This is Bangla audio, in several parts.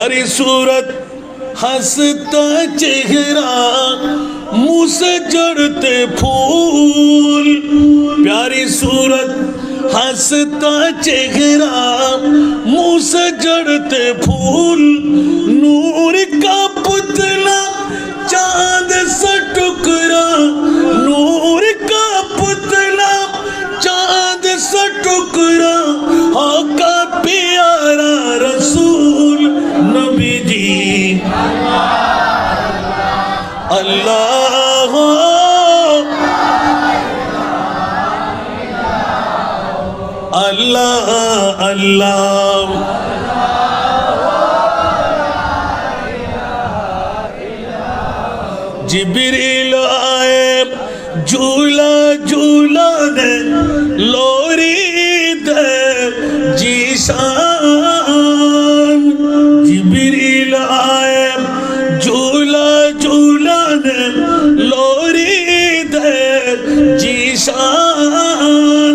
प्यारी सूरत हंसता चेहरा मुंह से जड़ते फूल। प्यारी सूरत हंसता चेहरा मुंह से जड़ते फूल। नूर का पुतला चांद सा टुकड़ा, नूर का पुतला चांद सा टुकड़ा। आका प्यारा रसूल नबी जी अल्लाह अल्लाह अल्लाह। जिब्रील आए झूला झूला दे लोरी दे जीशान। जिब्रील आए झूला झूला दे लोरी दे जीशान।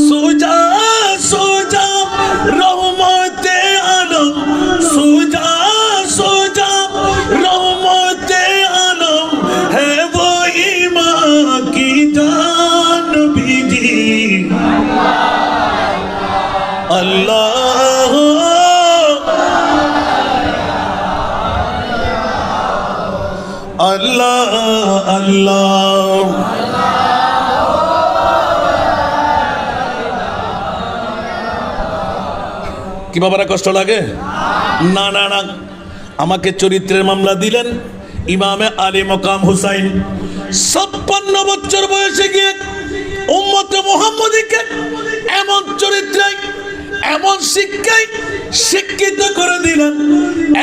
सुजा सुजा रहमते आलम, सुजा सुजा रहमते आलम है वो ईमान की जान बीजी अल्लाह अल्लाह अल्लाह। কি বাবারা কষ্ট লাগে? না না না, আমাকে চরিত্রের মামলা দিলেন ইমামে আলী মকাম হুসাইন 56 বছর বয়সে গিয়ে উম্মতে মুহাম্মদীকে এমন চরিত্রে এমন শিক্ষায় শিক্ষিত করে দিলেন,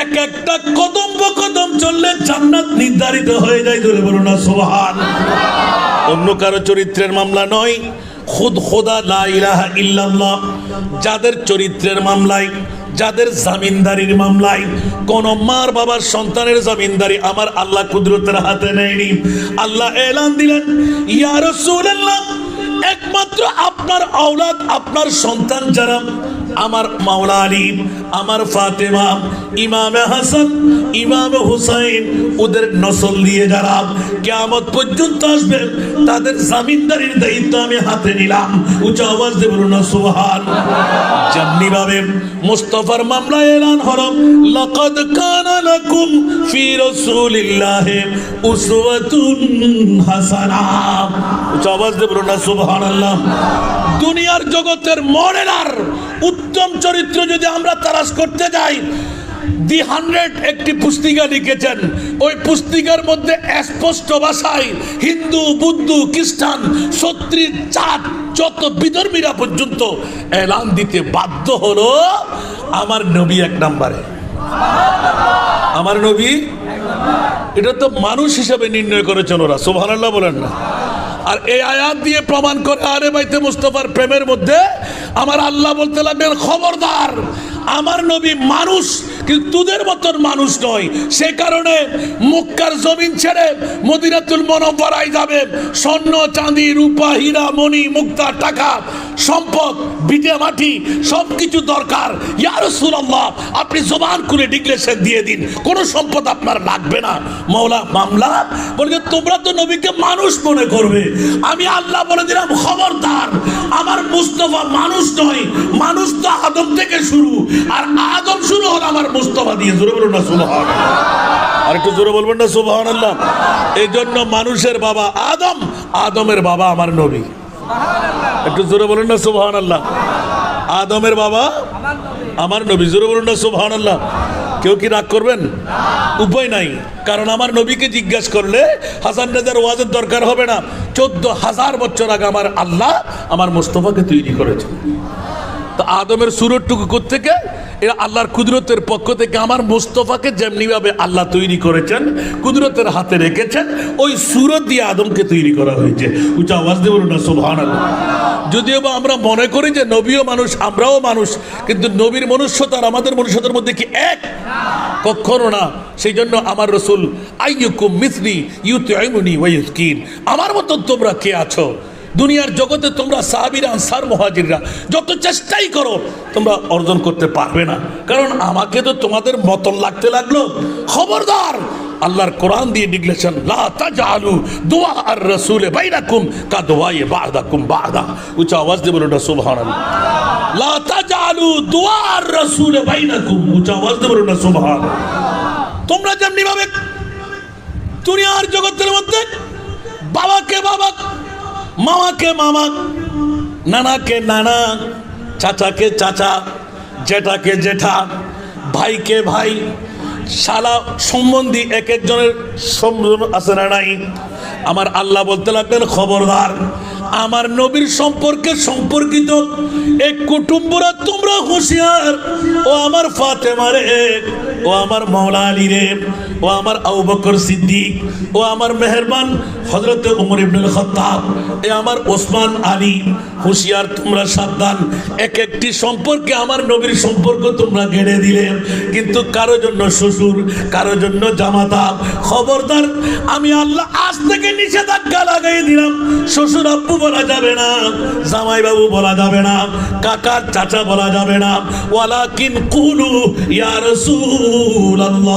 এক একটা কদম কদম চললে জান্নাত নির্ধারিত হয়ে যায়। ধরে বলুন না সুবহানাল্লাহ। অন্য কারো চরিত্রের মামলা নয়, খুদ খোদা লা ইলাহা ইল্লাল্লাহ যাদের চরিত্রের মামলায়, যাদের জামিনদারির মামলায়, কোন মার বাবার সন্তানের জামিনদারি আমার আল্লাহ কুদরতের হাতে নেয়নি। আল্লাহ এলান দিলেন, ইয়া রাসূলুল্লাহ, একমাত্র আপনার আওলাদ, আপনার সন্তান যারা আমার মাওলা আলী, আমার ফাতেমা, ইমামে হাসান, ইমামে হুসাইন, ওদের নসল দিয়ে যারা কিয়ামত পর্যন্ত আসবে তাদের জামিনদারির দায়িত্ব আমি হাতে নিলাম। উচ্চ আওয়াজ দিয়ে বলুন না সুবহানাল্লাহ। যেমনি ভাবে মুস্তাফার মামলায় এলান হলো, লাকাদ কানা লাকুম ফি রাসূলিল্লাহি উসওয়াতুন হাসানাহ। উচ্চ আওয়াজ দিয়ে বলুন না সুবহানাল্লাহ। দুনিয়ার জগতের মডেলার উত্তম চরিত্র যদি আমরা তালাশ করতে যাই, দি 100 একটি পুস্তিকা লিখেছেন। ওই পুস্তিকার মধ্যে স্পষ্ট ভাষায় হিন্দু, বুদ্ধ, খ্রিস্টান, ছত্রিশ জাত যত বিধর্মীরা পর্যন্ত এলান দিতে বাধ্য হলো আমার নবী এক নম্বরে, আমার নবী। এটা তো মানুষ হিসেবে নির্ণয় করেছেন ওরা, সুবহানাল্লাহ বলেন না। আর এই আয়াত দিয়ে প্রমাণ করে আলে বাইতে মুস্তাফার প্রেমের মধ্যে আমার আল্লাহ বলতে লাগলেন, খবরদার আমার নবী মানুষ, কিন্তু তোদের মতন মানুষ নয়। সে কারণে মক্কার জমিন ছেড়ে মদিনাতুল মুনাওয়ারায় যাবে, স্বর্ণ চাঁদি রূপা হীরা মণি মুক্তা টাকা সম্পদ ভিটে মাটি সবকিছু দরকার। ইয়া রাসূলুল্লাহ, আপনি জবান খুলে ডিক্লেরেশন দিয়ে দিন, কোনো সম্পদ আপনার লাগবে না। মাওলা মামলা বলে, তোমরা তো নবীকে মানুষ মনে করবে, আমি আল্লাহ বলে দিলাম খবরদার, আমার মুস্তাফা মানুষ নয়। মানুষ তো আদম থেকে শুরু, আর আদম শুরু হলো আমার মুস্তাফা দিয়ে। জোরে বলুন না সুবহানাল্লাহ। আর একটু জোরে বলবেন না সুবহানাল্লাহ। এই জন্য মানুষের বাবা আদম, আদমের বাবা আমার নবী। একটু জোরে বলুন না সুবহানাল্লাহ। আদমের বাবা আমার নবী। জোরে বলুন না সুবহানাল্লাহ। কেউ কি রাগ করবেন? উপায় নাই, কারণ আমার নবীকে জিজ্ঞাসা করলে হাসান রাজার ওয়াজের দরকার হবে না। 14,000 বছর আগে আমার আল্লাহ আমার মুস্তাফাকে তৈরি করেছেন। তো আদমের সুরতটুকু কোত্থেকে? এরা আল্লাহর কুদরতের পক্ষ থেকে আমার মুস্তাফাকে যেমনি ভাবে আল্লাহ তৈরি করেছেন, কুদরতের হাতে রেখেছেন, ওই সুরত দিয়ে আদমকে তৈরি করা হয়েছে। উচ্চ আওয়াজ দিয়ে বলুন না সুবহানাল্লাহ। যদিও বা আমরা মনে করি যে নবীও মানুষ, আমরাও মানুষ, কিন্তু নবীর মনুষ্যতা আর আমাদের মনুষ্যতার মধ্যে কি এক? কখনো না। সেই জন্য আমার রাসূল, আইয়ুকুম মিসলি ইউতইমুনি ওয়া ইউসকিন, আমার মতো তোমরা কে আছো দুনিয়ার জগতে তোমরা সাহাবীরা, আনসার, মুহাজিররা যত চেষ্টাই করো তোমরা অর্জন করতে পারবে না। কারণ আমাকে তো তোমাদের মতন লাগতে লাগলো। খবরদার, আল্লাহর কোরআন দিয়ে ডিক্লেরেশন, লা তাজআলু দুআ আর রাসূল বাইনাকুম কা দুআই বা'দাকুম বা'দা। উচ্চ আওয়াজ দিয়ে বলুন না সুবহানাল্লাহ। লা তাজআলু দুআ আর রাসূল বাইনাকুম, উচ্চ আওয়াজ দিয়ে বলুন না সুবহানাল্লাহ। তোমরা যেমনি ভাবে দুনিয়ার জগতের মধ্যে বাবাকে বাবা, মামাকে মামা, নানাকে নানা, চাচাকে চাচা, জেঠাকে জেঠা, ভাইকে ভাই, শালা সম্বন্ধী এক একজনের সম্বোধন আছে না নাই? আমার আল্লাহ বলতে লাগলেন, খবরদার, আমার নবীর সম্পর্কে সম্পর্কিত এক কুটুম্বরা তোমরা হুঁশিয়ার। ও আমার ফাতেমা রে, ও আমার মাওলা আলী রে, ও আমার আবু বকর সিদ্দিক, ও আমার মেহেরবান হযরত ওমর ইবনুল খাত্তাব, এ আমার ওসমান আলী, হুঁশিয়ার, তোমরা সাবধান। এক একটি সম্পর্কে আমার নবীর সম্পর্ক তোমরা গেড়ে দিলে, কিন্তু কারো জন্য শ্বশুর, কারো জন্য জামাতা। খবরদার, আমি আল্লাহ আজ থেকে নিষেধাজ্ঞা লাগাই দিলাম, শ্বশুর আব্বু বলা যাবে না, জামাই বাবু বলা যাবে না, কাকা চাচা বলা যাবে না। ওয়ালাকিন কুলু ইয়া রাসূলুল্লাহ।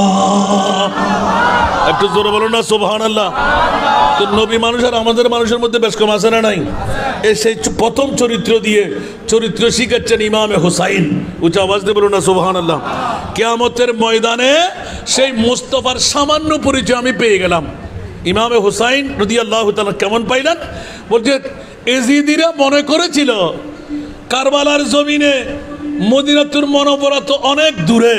একটু জোরে বলুন না সুবহানাল্লাহ। তো নবী মানুষ আর আমাদের মানুষের মধ্যে বেশ কম আছে না নাই? এই সেই প্রথম চরিত্র দিয়ে চরিত্র শিখাচ্ছেন ইমামে হুসাইন। উচ্চ আওয়াজ দিয়ে বলুন না সুবহানাল্লাহ। কিয়ামতের ময়দানে সেই মুস্তাফার সামান্য পরিচয় আমি পেয়ে গেলাম। ইমামে হুসাইন রাদিয়াল্লাহু তাআলা কেমন পাইলেন? বলছে, এজিদিরা মনে করেছিল কারবালার জমিনে মদিনাতুর মুনাওয়ারা তো অনেক দূরে,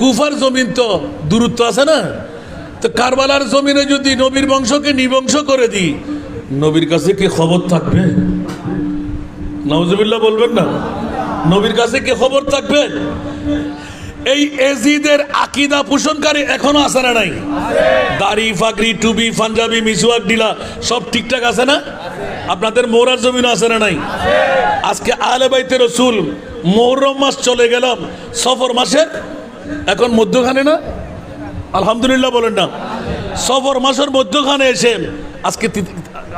কুফার জমিন তো দূরত্ব আছে না, তো কারবালার জমিনে যদি নবীর বংশকে নিবংশ করে দিই, নবীর কাছে কি খবর থাকবে? নাউজুবিল্লাহ বলবেন না? নবীর কাছে কি খবর থাকবে? এই এজিদের আকীদা পোষণকারী এখনো আছে না নাই? দাড়ি, ফাকরি, টুপি, পাঞ্জাবি, মিসওয়াক, ডিলা সব ঠিকঠাক আছে না? আপনাদের মোহরার জমিন আছে না নাই? আজকে আহলে বাইতে রাসূল মুহররম মাস চলে গেলাম, সফর মাসের এখন মধ্যখানে না? আলহামদুলিল্লাহ বলেন না? সফর মাসের মধ্যখানে এসে আজকে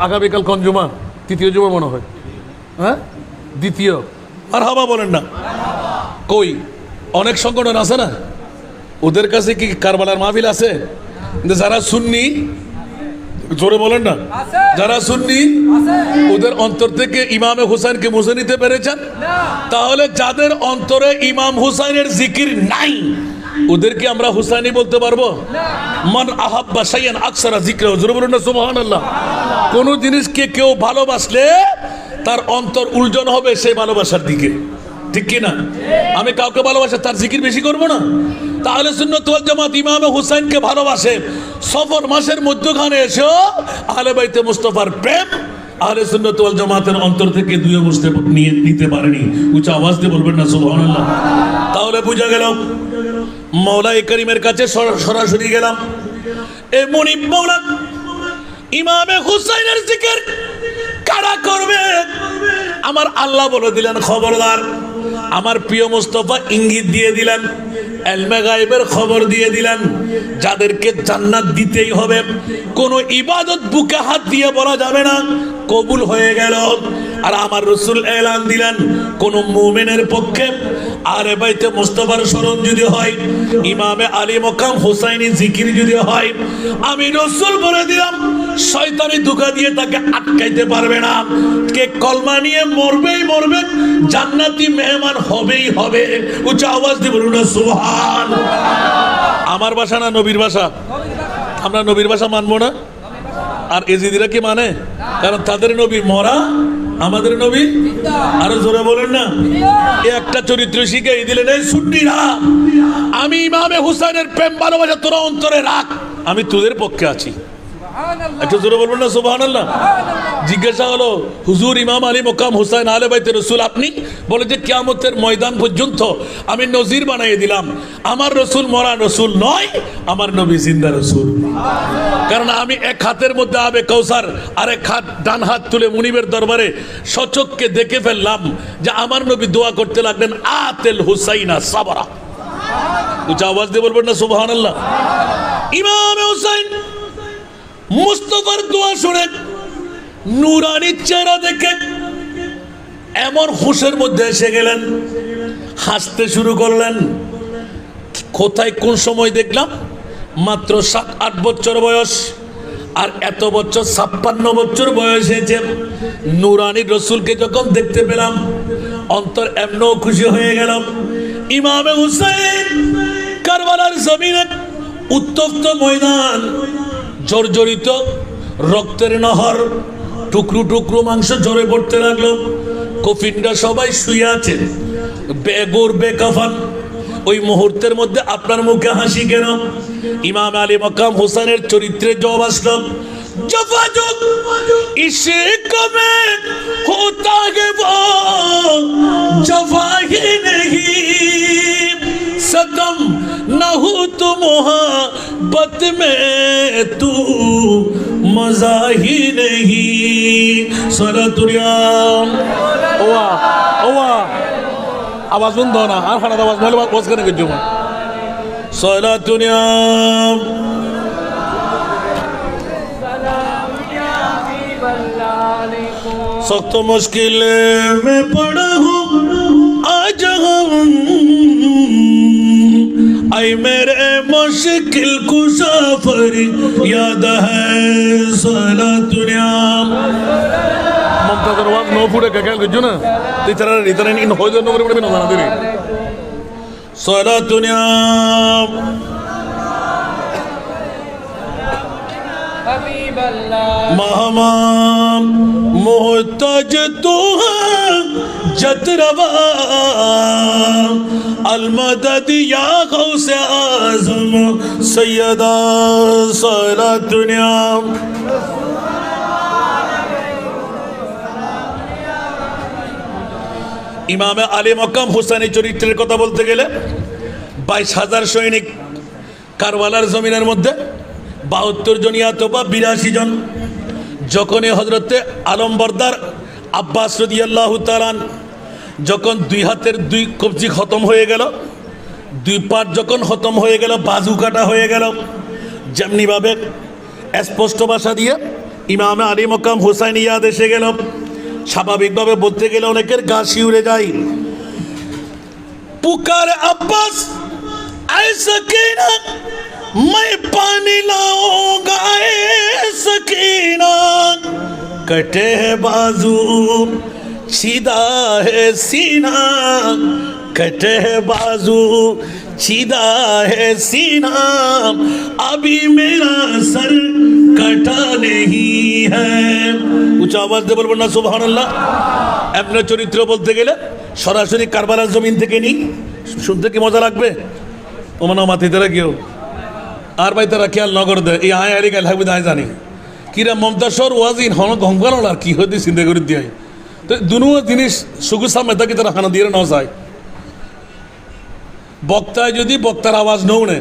আগামীকাল কোন জুমা? তৃতীয় জুমা মনে হয়, হ্যাঁ দ্বিতীয়। আর হাবা বলেন না? কই অনেক সংগঠন আছে না, ওদের কাছে কি কারবালার মাহফিল আছে? কিন্তু যারা সুন্নি, জোরে বলেন না, যারা সুন্নি ওদের অন্তর থেকে ইমামে হুসাইনকে মুছে নিতে পেরেছেন? তাহলে যাদের অন্তরে ইমাম হুসাইনের জিকির নাই, ওদেরকে আমরা হুসাইনি বলতে পারবো? মান আহাব্বা শাইয়ান আকসারা যিকরাহু, জোরে বলুন না সুবহানাল্লাহ। কোন জিনিসকে কেউ ভালোবাসলে তার অন্তর উলজন হবে সেই ভালোবাসার দিকে, ঠিক কি না? আমি কাউকে ভালোবাসে তার জিকির বেশি করবো না? তাহলে সুন্নাত ওয়াল জামাত ইমামে হুসাইনকে ভালোবাসে, সফর মাসের মধ্যখানে এসেও আহলে বাইতে মুস্তাফার প্রেম আহলে সুন্নাত ওয়াল জামাতের অন্তর থেকে দুয়ে বুঝতে নিতে পারেনি। উচ্চ আওয়াজ দিয়ে বলবেন না সুবহানাল্লাহ। তাহলে বুঝা গেল মওলাই করিমের কাছে সরাসরি গেলাম। এ মুনিব মওলা ইমামে হুসাইনের জিকির কারা করবে? আমার আল্লাহ বলে দিলেন, খবরদার। আমার প্রিয় মুস্তাফা ইঙ্গিত দিয়ে দিলেন, ইলমে গায়বের খবর দিয়ে দিলেন, যাদেরকে জান্নাত দিতেই হবে। কোন ইবাদত বুকে হাত দিয়ে বলা যাবে না কবুল হয়ে গেল। আর আমার রাসূল এলান দিলেন, কোন মুমিনের পক্ষে আহলে বাইতে মুস্তাফার স্মরণ যদি হয়, ইমামে আলী মকাম হুসাইনি জিকির যদি হয়, আমি রাসূল বলে দিলাম শয়তানি ধোঁকা দিয়ে তাকে আটকাইতে পারবে না। কে কলমা নিয়ে মরবেই মরবে, জান্নাতি মেহমান হবেই হবে। উচ্চ আওয়াজ দিয়ে বলুন না সুবহান। আমার ভাষা না নবীর ভাষা? আমরা নবীর ভাষা মানবো না? আর এজিদিরা কি মানে? কারণ তাদের নবী মরা, আমাদের নবী আরো জোরে বলেন না। একটা চরিত্র শিখিয়ে দিলেন, এই সুন্নিরা, আমি ইমামে হুসাইনের প্রেম ভালোবাসা তোরা অন্তরে রাখ, আমি তোদের পক্ষে আছি। একটু জোরে বলবেন না সুবহানাল্লাহ। জিজ্ঞাসা হলো, হুজুর ইমাম আলী মকাম হুসাইন আহলে বাইতে রাসূল আপনি? বলে যে কিয়ামতের ময়দান পর্যন্ত আমি নজির বানিয়ে দিলাম, আমার রাসূল মরা রাসূল নয়, আমার নবী জিন্দা রাসূল। কারণ আমি এক হাতের মধ্যে আবে কাউসার, আর এক হাত ডান হাত তুলে মুনিবের দরবারে সচক্ষে দেখে ফেললাম যে আমার নবী দোয়া করতে লাগলেন, আতেল হুসাইনা সাবরা। উচ্চ আওয়াজ দিয়ে বলবেন না সুবহানাল্লাহ। ইমাম হুসাইন মুস্তাফার দোয়া শুনে নুরানি চেহারা দেখে এমন হুঁশের মধ্যে এসে গেলেন, হাসতে শুরু করলেন। কোথায় কোন সময় দেখলাম, মাত্র 7-8 বছর বয়স, আর এত বছর 56 বছর বয়স হয়েছে। নুরানি রসুলকে যখন দেখতে পেলাম, অন্তর এমনও খুশি হয়ে গেল। ইমামে হুসাইন কারবালার জমিনে, উত্তপ্ত ময়দান, জর্জরিত রক্তের নহর, টুকরো টুকরো মাংস ঝরে পড়তে লাগলো। কফিনরা সবাই শুয়ে আছে, বেগর বেকাফান। ওই মুহূর্তের মধ্যে আপনার মুখে হাসি কেন? ইমাম আলী মকাম হোসেনের চরিত্রে জবাব আসলো, জফাজুক ইশক মে হোতা হে वो जफा ही नहीं, सदम ना हो तो मोहब्बत में तू मजा ही नहीं। सलातुल्लाह ओवा ओवा आवाज बंद हो ना, আর ফাটা আওয়াজ নলে ওয়াজ করে গেছো। सलातुल्लाह सख्त मुश्किल में पड़ा हूँ आज हम, आई मेरे मुश्किल कुशाफर याद है। सलातुल्लाह মমতাজের ওয়াজ নো ফুড়ে কেকাল গেছো না, তেছাড়া রিতারে ইন হইদ নম্বরে পড়বে না জানা দিরে। सलातुल्लाह महमाम मोहताज तो जतरवा अलमदद या गौसे आज़म सैयदा। सलातुल्लाह ইমামে আলী মকাম হুসাইনের চরিত্রের কথা বলতে গেলে 22,000 সৈনিক কারবালার জমিনের মধ্যে 72 জন ইয়াত বা 82 জন। যখনই হজরতে আলমবরদার আব্বাস রাদিয়াল্লাহু তাআলা যখন 2 হাতের 2 কবজি খতম হয়ে গেল, 2 পাট যখন খতম হয়ে গেল, বাজু কাটা হয়ে গেল, যেমনিভাবে স্পষ্ট ভাষা দিয়ে ইমামে আলী মকাম হুসাইন ইয়াদ এসে গেল। স্বাভাবিকভাবে বলতে গেলে অনেকের গা শিউরে যায়। পুকার আব্বাস আয় সকিনা मैं पानी लाऊंगा ए सकीना, कटे है बाजू सीधा है सीना, कटे है बाजू सीधा है सीना, अभी मेरा सर कटा नहीं है। উচ্চ আওয়াজ দিয়ে বলবেন না সুবহানাল্লাহ। এমন চরিত্র বলতে গেলে সরাসরি কারবালার জমিন থেকে নিই, শুনতে কি মজা লাগবে? ওমানা মাতিতে কেউ আর ভাই তারা খেয়াল নগর দেয়, এই আয় আরে গাল থাকবে তাই জানি কিরা মমতাসর ওয়াজিন হন গঙ্গাল আর কি হতে চিন্তা করে দিয়ে তো দুনো জিনিস সুগু সামনে থাকি তারা খানা দিয়ে না যায়। বক্তায় যদি বক্তার আওয়াজ নৌ নে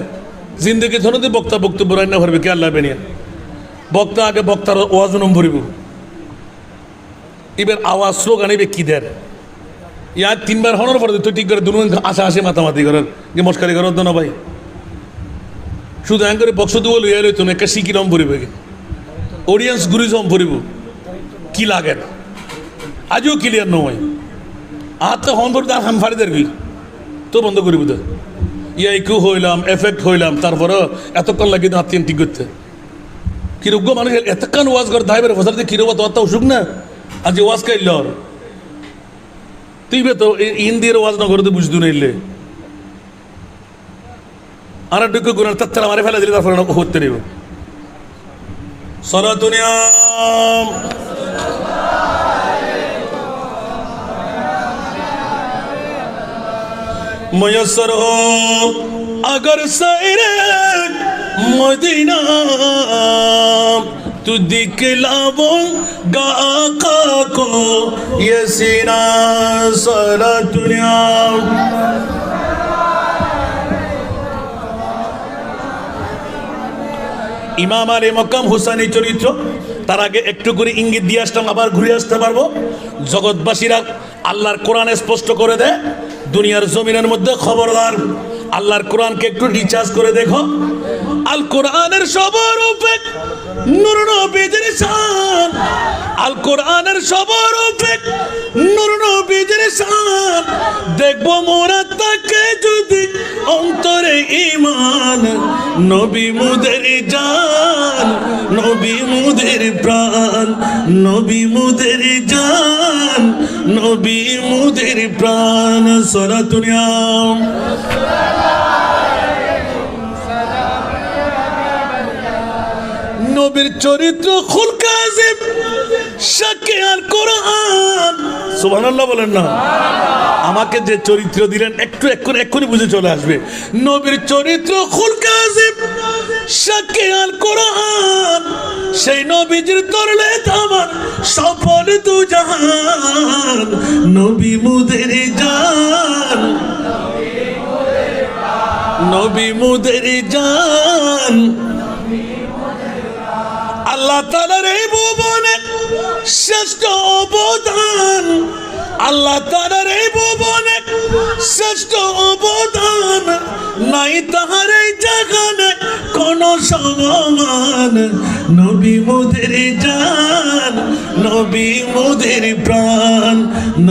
জিন্দগি ধরতে বক্তা বক্তব্য রান্না ভরবে কে আল্লাহ বেনিয়া। বক্তা আগে বক্তার ওয়াজ নম ভরিব, এবার আওয়াজ স্লোগান এবে কি দেন ইয়ার 3বার হনার পরে তুই ঠিক করে দুনো আশা আসে মাতামাতি করার যে মস্কারি করার না ভাই। শুধু এন করে বক্স দিব লইয়া লইতো না, একটা শিকিরম ভরিব, অডিয়েন্স গুরিজম ভরিব, কি লাগে না আজও ক্লিয়ার নয়। আর তো হন ভরি তার হাম ফাড়ি দেবি তো বন্ধ করিব তো ইয়াইকু হইলাম এফেক্ট হইলাম, তারপরে এতক্ষণ লাগে আত্মীয় ঠিক করতে কিরোগ্য মানুষ এতক্ষণ ওয়াজ করে দায় বেড়ে ফসার দিয়ে কিরোব তো অসুখ না আজ ওয়াজ কাইল তুই বে তো হিন্দির ওয়াজ না করতে বুঝতে নাইলে আর ডুকে গুণার তাত্তারা মারে ফেলে দিলে তারপরে হতে নেব। সলাতুল্লাহ मुयस्सर हो अगर सैरे मदीना तू दिखलाऊंगा आका को ये सीना। सलातुल्लाह ইমাম আলী মকাম হুসাইনের চরিত্র তার আগে একটু করে ইঙ্গিত দিয়ে আসলাম, আবার ঘুরে আসতে পারবো। জগৎবাসীরা আল্লাহর কোরআনে স্পষ্ট করে দেয় দুনিয়ার জমিনের মধ্যে খবরদার আল্লাহর কোরআনকে একটু রিচার্জ করে দেখো। আল কোরআনের সবার উপরে নূর নবীজির শান, আল কোরআনের সবার উপরে নূর নবীজির শান। দেখবো মোরা তাকে যদি অন্তরে ঈমান, নবী মুদের জান, নবী মুদের প্রাণ, নবী মুদের জান, নবী মুদের প্রাণ। সালাতুন ইয়া নবীর চরিত্র খুলক আজিম, শাকে আল কোরআন। সুবহানাল্লাহ বলেন না। আমাকে যে চরিত্র দিলেন একটু এক্ষুনি বুঝে চলে আসবে। নবীর চরিত্র খুলক আজিম, শাকে আল কোরআন। সেই নবীজির তরলে আমার সফল দু জাহান, নবী মুদের জান, নবী মুদের জান। আল্লাহ তাআলার এই ভুবনে শ্রেষ্ঠ অবদান, আল্লাহ তাআলার এই ভুবনে শ্রেষ্ঠ অবদান। নাই তাহার এই জাগানে কোন সমান, নবী মুদের জান, নবী মুদের প্রাণ,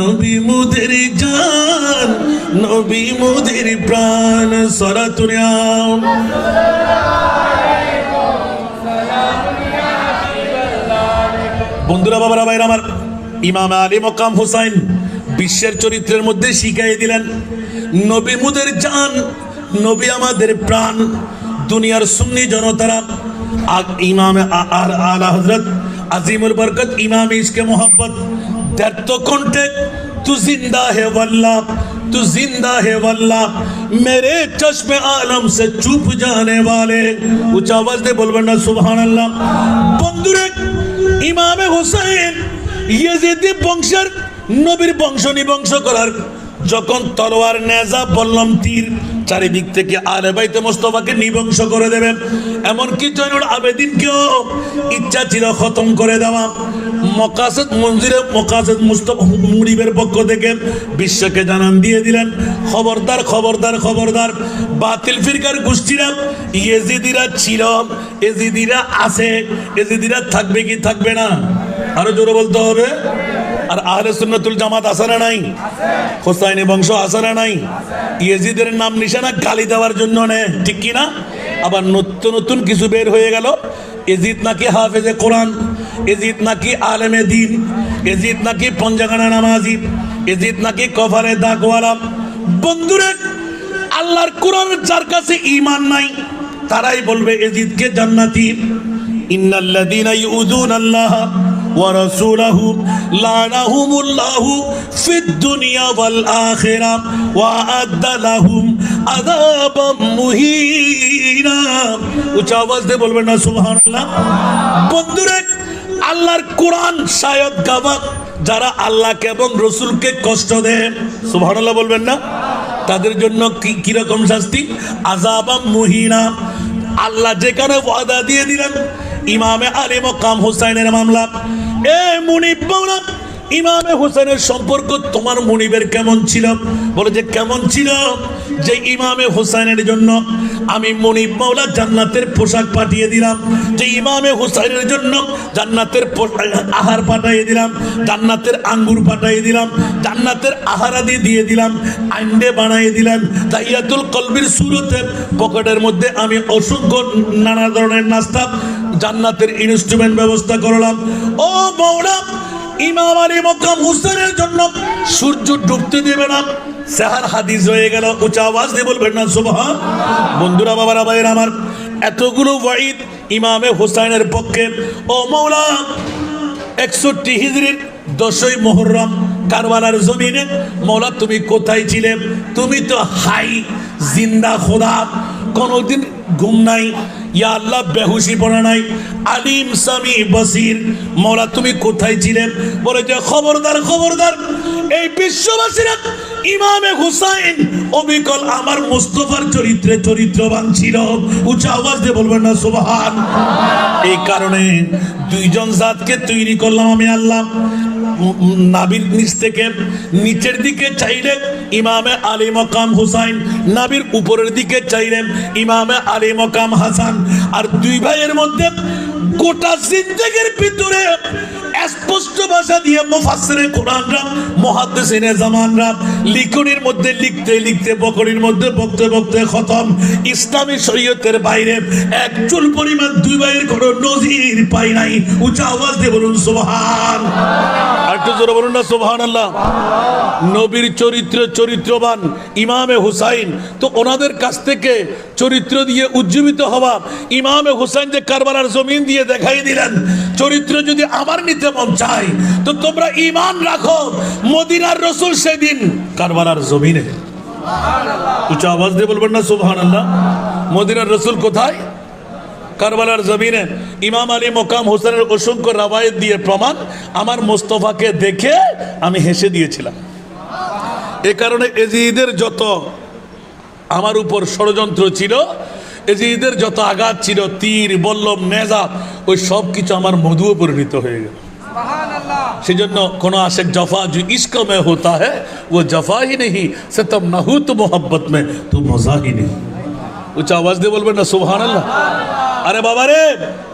নবী মুদের জান, নবী মুদের প্রাণ। সালাতুন ইয়া বন্ধুরা, বাবারা, ভাইরা আমার, ইমাম আলী মকাম হুসাইন বিশ্বের চরিত্রের মধ্যে শিখাই দিলেন নবী মুদের জান, নবী আমাদের প্রাণ। দুনিয়ার সুন্নি জনতারা ইমাম আলা হযরত আজিমুল বরকত ইমাম ইশকে মোহাম্মত দর্দ কণ্ঠে তু জিন্দা হে वल्लाह, तू जिंदा है वल्लाह, मेरे चश्मे आलम से चुप जाने वाले। উচ্চ আওয়াজ দিয়ে বলবেন না সুবহানাল্লাহ। বন্ধুরা, ইমামে হুসাইন ইয়াজিদি বংশের নবীর বংশ নিবংশ করার যখন তলোয়ার নেজা বললাম তীর চারিদিক থেকে আলে বাইতে মুস্তাফাকে নিবংশ করে দেবে, এমনকি জয়নুল আবেদিনকেও ইচ্ছা ছিল খতম করে দেওয়া। মকাসেদ মঞ্জিরে মকাসেদ মুস্তাফা মুরিবের পক্ষ থেকে বিশ্বকে জানান দিয়ে দিলেন, খবরদার খবরদার খবরদার, বাতিল ফিরকার গোষ্ঠীরা ইয়েজিদিরা ছিল, এজিদিরা আছে, এজিদিরা থাকবে কি থাকবে না, আরো জোরে বলতে হবে। আর আহলে সুন্নাতুল জামাত আছে না নাই? হোসাইনি বংশ আছে না নাই? ইয়েজিদের নাম নিশানা গালি দেওয়ার জন্য নেয়, ঠিক কি না? আবার নতুন নতুন কিছু বের হয়ে গেল। এজিদ নাকি হাফেজে কোরআন, এজিদ নাকি আলেমে দিন, এজিদ নাকি পঞ্জাগানা নামাজি, এজিদ নাকি কভারে দাগওয়ালা। বন্ধুরে, আল্লাহর কোরআন যার কাছে ঈমান নাই তারাই বলবে এজিদকে জান্নাতি। ইন্নাল্লাযীনা ইউযুনাল্লাহ ওয়া রাসূলাহু লানাহুমুল্লাহু ফিদ দুনিয়া ওয়াল আখিরাহ ওয়া আ'আদ্দা লাহুম আযাবাম মুহিনা। উচ্চ আওয়াজ দিয়ে বলবেন না সুবহানাল্লাহ। বন্ধুরা, আল্লাহর কোরআন শায়দ গাওয়া যারা আল্লাহকে এবং রসুলকে কষ্ট দেয়, সুবহানাল্লাহ বলবেন না, তাদের জন্য কি রকম শাস্তি? আযাবাম মুহিনা। আল্লাহ যেখানে ওয়াদা দিয়ে দিলেন ইমামে আলী মকাম হুসাইনের মামলা, এ মুনিব মাওলা, ইমামে হুসাইনের সম্পর্ক তোমার মুনিবের কেমন ছিল? বলে যে কেমন ছিল? যে ইমামে হুসাইনের জন্য আমি মুনিব মাওলা জান্নাতের পোশাক পাঠিয়ে দিলাম, যে ইমামে হুসাইনের জন্য জান্নাতের আহার পাঠিয়ে দিলাম, জান্নাতের আঙ্গুর পাঠিয়ে দিলাম, জান্নাতের আহারাদি দিয়ে দিলাম, আন্ডে বানিয়ে দিলাম, তাহিয়াতুল কলবির সুরতে পকেটের মধ্যে আমি অসংখ্য নানা ধরনের নাস্তা জান্নাতের ইনস্ট্রুমেন্ট ব্যবস্থা করলাম। ও মাওলা, ইমাম আলী মকাম হুসাইনের জন্য সূর্য ডুবতে দেবে না, সাহার হাদিস হয়ে গেল। উচ্চ আওয়াজ দিয়ে বলবেন না সুবহান। বন্ধুরা, বাবারা, ভাইরা আমার, এতগুলো ওয়াইদ ইমামে হুসাইনের পক্ষে। ও মাওলা, 61 হিজরির 10ই মুহররম কারবালার জমিনে মাওলা তুমি কোথায় ছিলে? তুমি তো হাই জিন্দা খোদা, কোনদিন ঘুম নাই, ইয়া আল্লাহ বেহুশি পড়া নাই, আলিম সামি বসির। মাওলা তুমি কোথায় ছিলেন? বলে যে খবরদার খবরদার, এই বিশ্ববাসীরা ইমামে হুসাইন অবিকল আমার মুস্তাফার চরিত্রে চরিত্রবান ছিল। উচ্চ আওয়াজ দিয়ে বলবেন না সুবহান। এই কারণে দুইজন জাতকে তৈরি করলাম আমি আল্লাহ। নাবির নিচ থেকে নিচের দিকে চাইলে ইমামে আলী মকাম হুসাইন, নাবির উপরের দিকে চাইলে ইমামে আলী মকাম হাসান। আর দুই ভাইয়ের মধ্যে গোটা জিন্দেগির ভিতরে স্পষ্ট ভাষা দিয়ে মুফাসসিরে কোরআনরা, মুহাদ্দিসিনে জামানরা লিখনির মধ্যে লিখতে লিখতে, বকরির মধ্যে বকতে বকতে খতম। ইসলামী শরীয়তের বাইরে এক চুল পরিমাণ দুই ভাইয়ের কোনো নজির পাই নাই। উচ্চ আওয়াজ দিয়ে বলুন সুবহান। আর একটু জোরে বলুন না সুবহানাল্লাহ। নবীর চরিত্রবান ইমামে হুসাইন, তো ওনাদের কাছ থেকে চরিত্র দিয়ে উজ্জীবিত হওয়া ইমামে হুসাইন যে কারবালার জমিন দিয়ে দেখাই দিলেন, চরিত্র যদি আমার নিতে মন চাই তো তোমরা ঈমান রাখো মদিনার রাসূল সেদিন কারবালার জমিনে। উচ্চ আওয়াজ দিয়ে বলবেন না সুবহানাল্লাহ। মদিনার রাসূল কোথায়? কারবালার জমিনে। ইমাম আলী মকাম হোসেনের অসংখ্য রাওয়ায়াত দিয়ে প্রমাণ, আমার মোস্তফাকে দেখে আমি হেসে দিয়েছিলাম। এ কারণে এজিদের যত আমার উপর ষড়যন্ত্র ছিল, এজিদের যত আঘাত ছিল, তীর বল্লম নেজা, ওই সব কিছু আমার মধুও পরিণত হয়ে গেল। সেই জন্য কোনো আশেক জফা जो इश्क में होता है वो जफा ही नहीं, सितम ना हो तो मोहब्बत में तो मजा ही नहीं। উচ্চ আওয়াজ দিয়ে বলবেন না সুবহানাল্লাহ। আরে বাবা রে,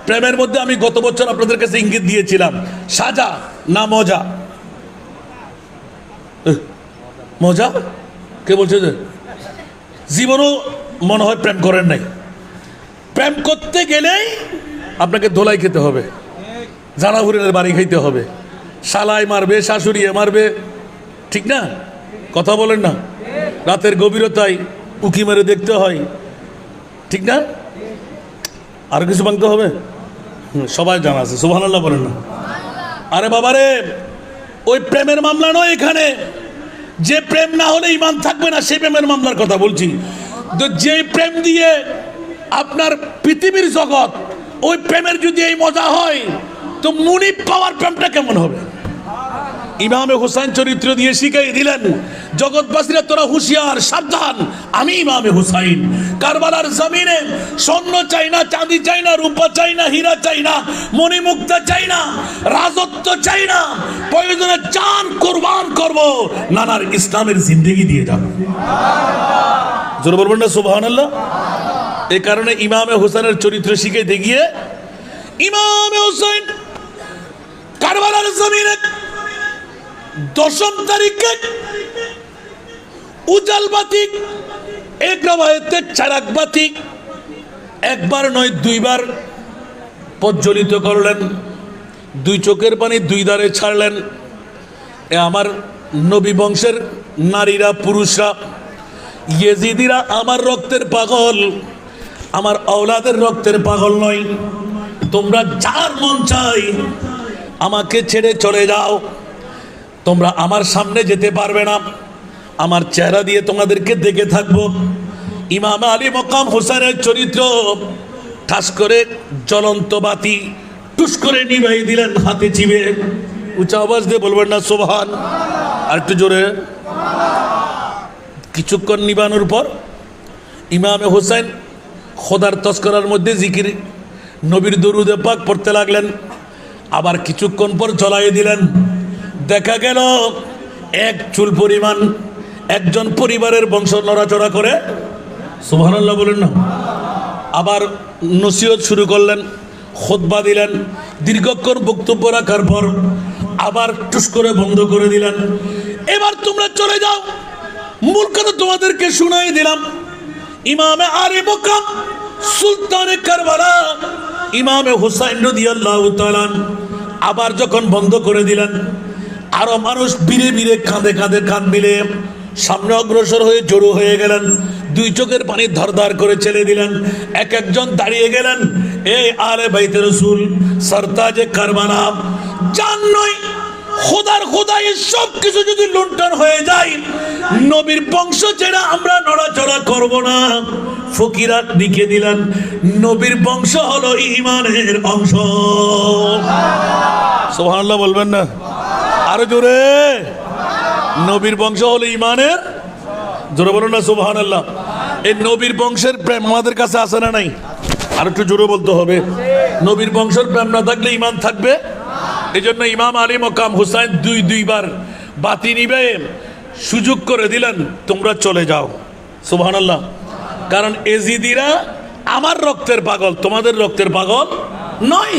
প্রেমের মধ্যে আমি গত বছর আপনাদের কাছে ইঙ্গিত দিয়েছিলাম, সাজা না মজা। মজা কে বলছে? যে জীবনও মনে হয় প্রেম করেন নাই। প্রেম করতে গেলেই আপনাকে দোলাই খেতে হবে, জানা হুরেনের বাড়ি খাইতে হবে, শালাই মারবে, শাশুড়ি মারবে, ঠিক না? কথা বলেন না। রাতের গভীরতায় উকি মেরে দেখতে হয়, ঠিক না? আর কিছু ভাঙতে হবে, সবাই জানা আছে। সুবহানাল্লাহ বলেন না। আরে বাবারে, ওই প্রেমের মামলা নয় এখানে। যে প্রেম না হলে ঈমান থাকবে না, সেই প্রেমের মামলার কথা বলছি। তো যে প্রেম দিয়ে আপনার পৃথিবীর জগৎ, ওই প্রেমের যদি এই মজা হয় তো মুনিব পাওয়ার প্রেমটা কেমন হবে? ইমামে হুসাইন চরিত্র দিয়ে শিখাই দিলেন, জগৎবাসীরা তোরা হুঁশিয়ার, সাবধান, আমি ইমামে হুসাইন কারবালার জমিনে স্বর্ণ চাই না, চাঁদি চাই না, রূপা চাই না, হীরা চাই না, মণিমুক্তা চাই না, রাজত্ব চাই না, প্রয়োজনে জান কুরবান করব, নানার ইসলামের জিন্দেগি দিয়ে যাব। জোরে বলবেন না সুবহানাল্লাহ। এই কারণে ইমামে হুসাইনের চরিত্র শিখাইতে গিয়ে ইমামে হুসাইন কারবালার জমিনে 10 তারিখে উজাল বাতি, এক রাওয়ায়াতে চারাক বাতি, একবার নয় দুইবার প্রজ্বলিত করলেন, দুই চোখের পানি দুই ধারে ছাড়লেন। এ আমার নবী বংশের নারীরা, পুরুষরা, ইয়েজিদিরা আমার রক্তের পাগল, আমার আওলাদের রক্তের পাগল নয়। তোমরা যার মন চাই আমাকে ছেড়ে চলে যাও, তোমরা আমার সামনে যেতে পারবে না, আমার চেহারা দিয়ে তোমাদেরকে দেখে থাকবো। ইমাম আলী মকাম হোসেনের চরিত্র ঠাস করে জ্বলন্ত বাতি টুস করে নিভাই দিলেন হাতে চিবে। উচ্চ আওয়াজ দিয়ে বলবেন না সুবহান। আর একটু জোরে। কিছুক্ষণ নিবানোর পর ইমামে হোসেন খোদার তস্করার মধ্যে জিকির, নবীর দরুদে পাক পড়তে লাগলেন। আবার কিছুক্ষণ পর জ্বলাই দিলেন। দেখা গেল এক চুল পরিমাণ একজন পরিবারের বংশ নড়াচড়া করে। সুবহানাল্লাহ বলেন না। আবার নসিহত শুরু করলেন, খুতবা দিলেন। দীর্ঘক্ষণ বক্তব্য রাখার পর আবার টুস করে বন্ধ করে দিলেন। এবার তোমরা চলে যাও, মূল কথা তোমাদেরকে শুনাই দিলাম। ইমামে আলী মকাম সুলতানে কারবালা ইমামে হুসাইন রাদিয়াল্লাহু তাআলা আবার যখন বন্ধ করে দিলেন, আরো মানুষ বীরে বীরে কাঁধে কাঁধে কাঁধ মিলে সামনে অগ্রসর হয়ে জড়ো হয়ে গেলেন। দুই চোখের পানি ধরধর করে ছেড়ে দিলেন। এক একজন দাঁড়িয়ে গেলেন। এই আলে বাইতে রাসূল সরতাজে কারবালা, জান নয় খোদার খোদাই সব কিছু যদি লুণ্ঠন হয়ে যায়, নবীর বংশ ছেড়ে আমরা নড়াচড়া করব না। ফকিরা লিখে দিলেন, নবীর বংশ হলো ঈমানের অংশ। সুবহানাল্লাহ বলবেন না আরো জোরে। নবীর বংশ হলো ঈমানের, জোরে বলুন না সুবহানাল্লাহ। এই নবীর বংশের প্রেম আমাদের কাছে আছে না নাই? আর একটু জোরে বলতে হবে। নবীর বংশের প্রেম না থাকলে ঈমান থাকবে এই জন্য ইমাম আলী মকাম হুসাইন দুইবার বাতি নিবে সুযোগ করে দিলেন, তোমরা চলে যাও। সুবহানাল্লাহ। কারণ এজিদিরা আমার রক্তের পাগল, তোমাদের রক্তের পাগল নয়।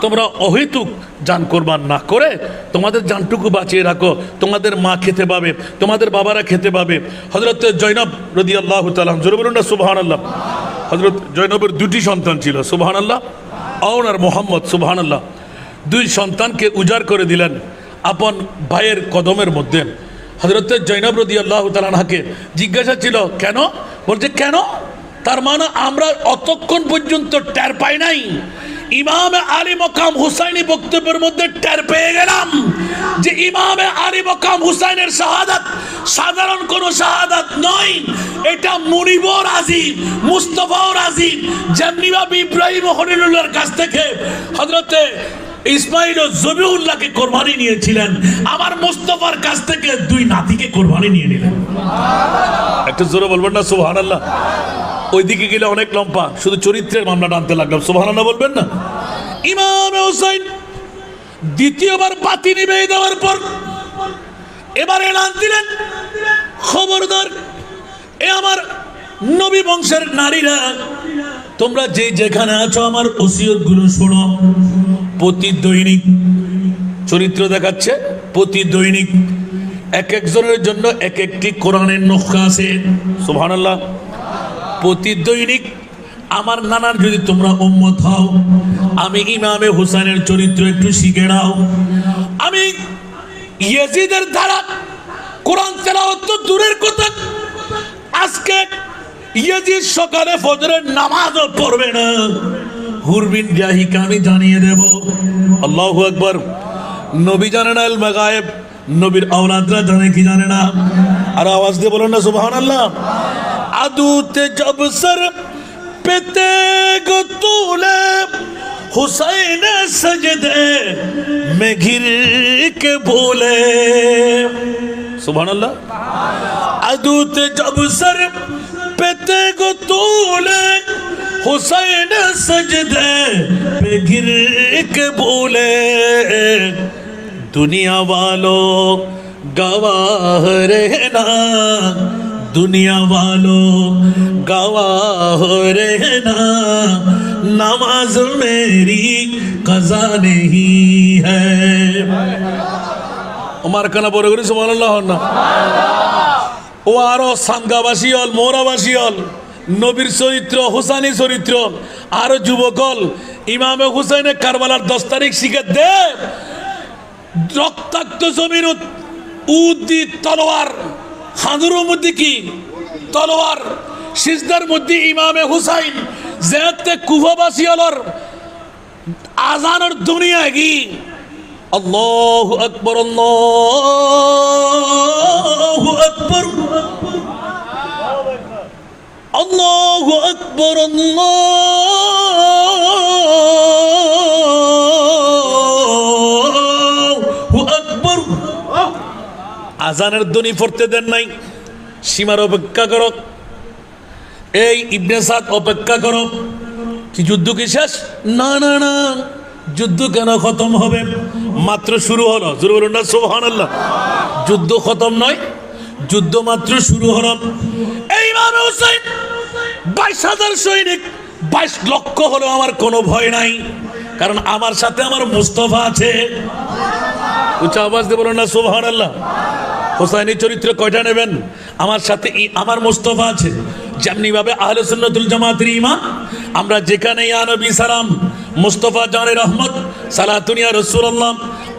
তোমরা অহেতুক জান কোরবান না করে তোমাদের জানটুকু বাঁচিয়ে রাখো, তোমাদের মা খেতে পাবে, তোমাদের বাবারা খেতে পাবে। হযরত জৈনব রাদিয়াল্লাহু তাআলা, জোরে বলুন না সুবহানাল্লাহ। হযরত জৈনবের দুটি সন্তান ছিল, সুবহানাল্লাহ, আউন আর মোহাম্মদ, সুবহানাল্লাহ। দুই সন্তানকে উজাড় করে দিলেন আপন ভাইয়ের কদমের মধ্যে। হযরত জৈনব রাদিয়াল্লাহু তাআলা আনহাকে জিজ্ঞাসা ছিল কেন? বলছে কেন? তার মানে আমরা অতক্ষণ পর্যন্ত টের পাই নাই, ইমাম আলী মকাম হুসাইনি বক্তব্যের মধ্যে টের পেয়ে গেলাম যে ইমাম আলী মকাম হুসাইনের শাহাদাত সাধারণ কোন শাহাদাত নয়, এটা মুনিবও রাজি, মুস্তাফাও রাজি। যেমনি ভাবে ইব্রাহিম খলিলুল্লাহর কাছ থেকে হযরতে ইসমাইল ও জবিউল্লাহকে কোরবানি নিয়েছিলেন, আমার মুস্তাফার কাছ থেকে দুই নাতিকে কোরবানি নিয়ে নিলেন। একটু জোরে বলবেন না সুবহানাল্লাহ। ওইদিকে গেলে অনেক লম্বা, শুধু চরিত্রের মামলা টানতে লাগলাম, সুবহানাল্লাহ বলবেন না। ইমাম হুসাইন দ্বিতীয়বার বাতি নিবে দেওয়ার পর এবার এলান দিলেন, খবরদার এ আমার নবী বংশের নারীরা, তোমরা যে যেখানে আছো আমার ওসিয়ত গুলো শোনো। প্রতি দৈনিক চরিত্র দেখাচ্ছে, প্রতি দৈনিক এক একজনের জন্য এক একটি কোরআনের নকশা আছে, সুবহানাল্লাহ। প্রতি দৈনিক আমার নানার যদি তোমরা উম্মত হও, আমি ইমামে হুসাইনের চরিত্র একটু শিখে নাও। আমি ইয়াজিদের দ্বারা কোরআন তেলাওয়াত তো দূরের কথা, আজকে ইয়াজিদ সকালে ফজরের নামাজও পড়বে না, হুরবিন জাহিকে আমি জানিয়ে দেব। আল্লাহু আকবার। নবী জানে না ইলমে গায়েব, নবীর আওলাদরা জানে কি জানে না? আর আওয়াজ দিয়ে বলেন না সুবহানাল্লাহ। আদুতে জব সর পেতে গো তুলে হুসাইন সজদে মে ঘির কে बोले, সুবহানাল্লাহ। আদুতে জব সর পেতে গো তুলে হুসাইন সজদে মে ঘির কে बोले, दुनिया वालों गवाह रहना, दुनिया वालों गवाह रहना, नमाज मेरी कज़ा नहीं है। उमर कना बोले करी सुबहानाल्लाह ना। ও আরো সাঙ্গাবাসী হল, মোরাবাসী হল, নবীর চরিত্র, হুসাইনি চরিত্র, আরো যুবকল ইমামে হুসাইনে কারবালার 10 তারিখ শিখে দে। রক্তাক্ত জমিনত উদি তলোয়ার, হাঁদুরের মধ্যে কি তলোয়ার, সিজদার মধ্যে ইমামে হুসাইন যেতে কুফাবাসী হলর আজানের দুনিয়া কি আল্লাহু আকবার, আল্লাহু আকবার, আল্লাহু আকবার, আল্লাহু আকবার। আজানের ধ্বনি পড়তে দেন নাই, সীমার অপেক্ষা করো। এই ইবনে সাদ অপেক্ষা করো। কি যুদ্ধ কি শেষ? না না না, যুদ্ধ কেন খতম হবে? মাত্র শুরু হলো, জোরে বলুন না সুবহানাল্লাহ। যুদ্ধ খতম নয়, যুদ্ধ মাত্র শুরু হলো। এই ইমাম হুসাইন 22,000 সৈনিক, 22 লক্ষ হলো, আমার কোনো ভয় নাই, কারণ আমার সাথে আমার মুস্তাফা আছে। উচ্চ আওয়াজ দিয়ে বলুন না সুবহানাল্লাহ। হুসাইনি চরিত্র কয়টা নেবেন? আমার সাথে আমার মুস্তাফা আছে। যেমনি ভাবে আহলে সুন্নাতুল জামাতের ঈমান, আমরা যেখানে ইয়া নবী সালাম, মুস্তাফা জানে রহমত, সালাতুন ইয়া রাসূলুল্লাহ,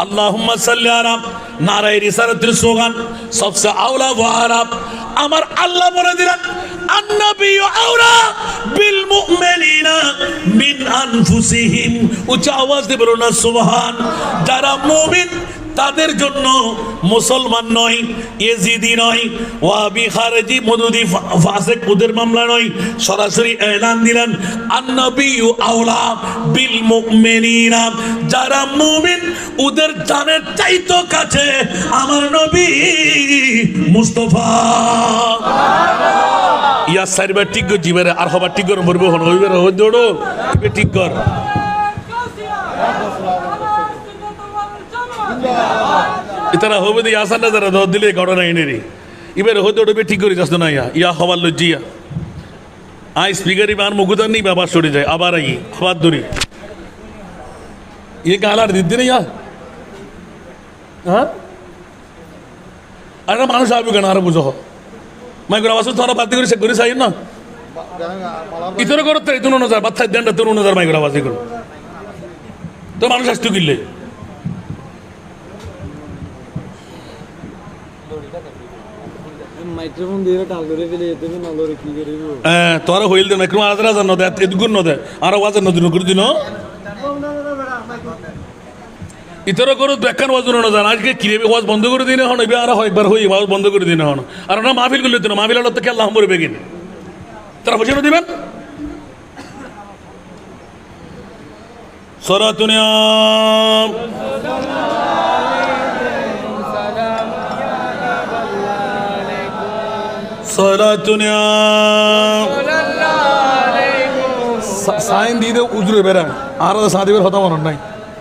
আল্লাহুম্মা সাল্লি আলা, নারায়ে রিসালাতের স্লোগান সবসে আওলা ওয়া আলা। আমার আল্লাহ বলে দিলেন আন-নাবিয়্যু আওলা বিল মুমিনিনা মিন আনফুসিহিম। উচ্চ আওয়াজ দিয়ে বলুন না সুবহান। যারা মুমিন তাদের জন্য মুসলমান নয়, ইয়েজিদি নয়, ওয়াহাবি, খারেজি, মদুদি, ফাসিক, ওদের মামলা নয়। সরাসরি এলান দিলেন আন-নাবিয়্যু আওলা বিল মুমিনিনা, যারা মুমিন ওদের জানের চাইতো কাছে আমার নবী মুস্তাফা। ইয়া সাইবার ঠিক গো জিবারে আর হবার ঠিক গর মরবে হন হইবে দৌড়ো ঠিক কর। ইতারা হবে দিয়ে আসান না যারা দর দিলে ঘটনা এনে রে এবার হতে ওটা ঠিক করে যাস না ইয়া হবার লজ্জিয়া আই স্পিকার ইবার মুগুদার নেই আবার সরে যায় আবার আবার ধরি ये গালার দিদি না ইয়া হ্যাঁ আর মানুষ আসবে কেন আরো বুঝো মাইক্রো আবাস তোরা বাদ করে চেক করে চাই না ইতরে করতে ইতুন নজার বাচ্চার দেনটা তুন নজার মাইক্রো আবাস এগুলো তো মানুষ আসতে কিনলে মাইক্রোফোন দিয়ে টাল করে ফেলে তুমি নলরে কি করিব তোরা হইল দে মাইক্রো আজরা জানো দে এদগুন নদে আর ওয়াজ নদিন করে দিন ইতরে করো দেখান ওয়াজ না জান আজকে কি ওয়াজ বন্ধ করে দিনে হন আর একবার হই ওয়াজ বন্ধ করে দিনে হন আর না মাহফিল করলে তো মাহফিল হলো তো কে আল্লাহ মরে বেগিন তারা বুঝে দিবেন সরাতুনিয়া সলাতুনিয়া সাইন দিয়ে উজরে বেড়া আর সাদিবের কথা মনে নাই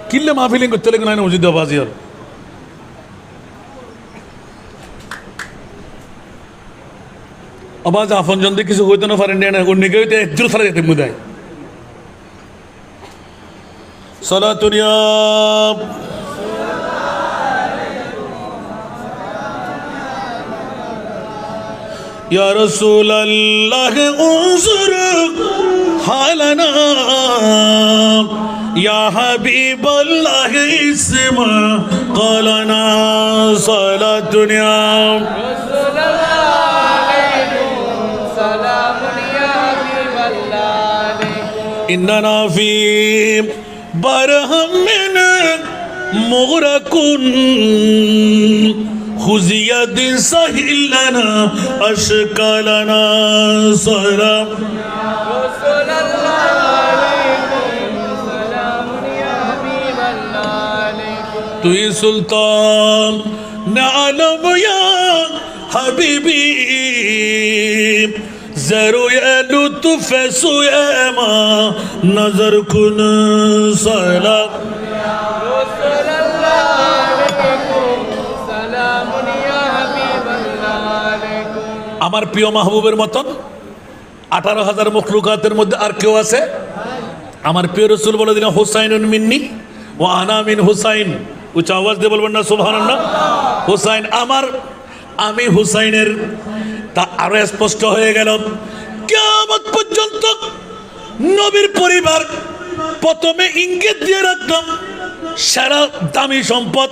কিনলে মাহফিলিং করতে লাগে না উজিদ বাজিয়ার আবার আফন জন কিছু হইতে না পারেন না অন্যকে হইতে একজোর ছাড়া যেতে মুদায় সলাতুনিয়া يا رسول الله انظر حالنا يا حبيب الله اسمع قالنا صلاة يا رسول الله سلام يا حبيب الله إننا في برهم من مغرق خزيد سهل لنا أشكالنا سلام رسول الله سلام يا حبيب الله তুই সুলতান نعلم يا حبيبي زرو يا لطف سويا ما نظر كن سلام رسول الله سلام يا حبيب الله আমার প্রিয় মাহবুবের মতন 18,000 মখলুকাতের মধ্যে আর কেউ আছে আমার প্রিয় রাসূল বলে দিলেন হুসাইনুন মিন্নি ওয়া আনা মিন হুসাইন উচ্চ আওয়াজ দিয়ে বলবেন না সুবহানাল্লাহ হুসাইন আমার আমি হুসাইনের তা আরো স্পষ্ট হয়ে গেল কিয়ামত পর্যন্ত নবীর পরিবার প্রথমে ইঙ্গিত দিয়ে রাখলাম সারা দামি সম্পদ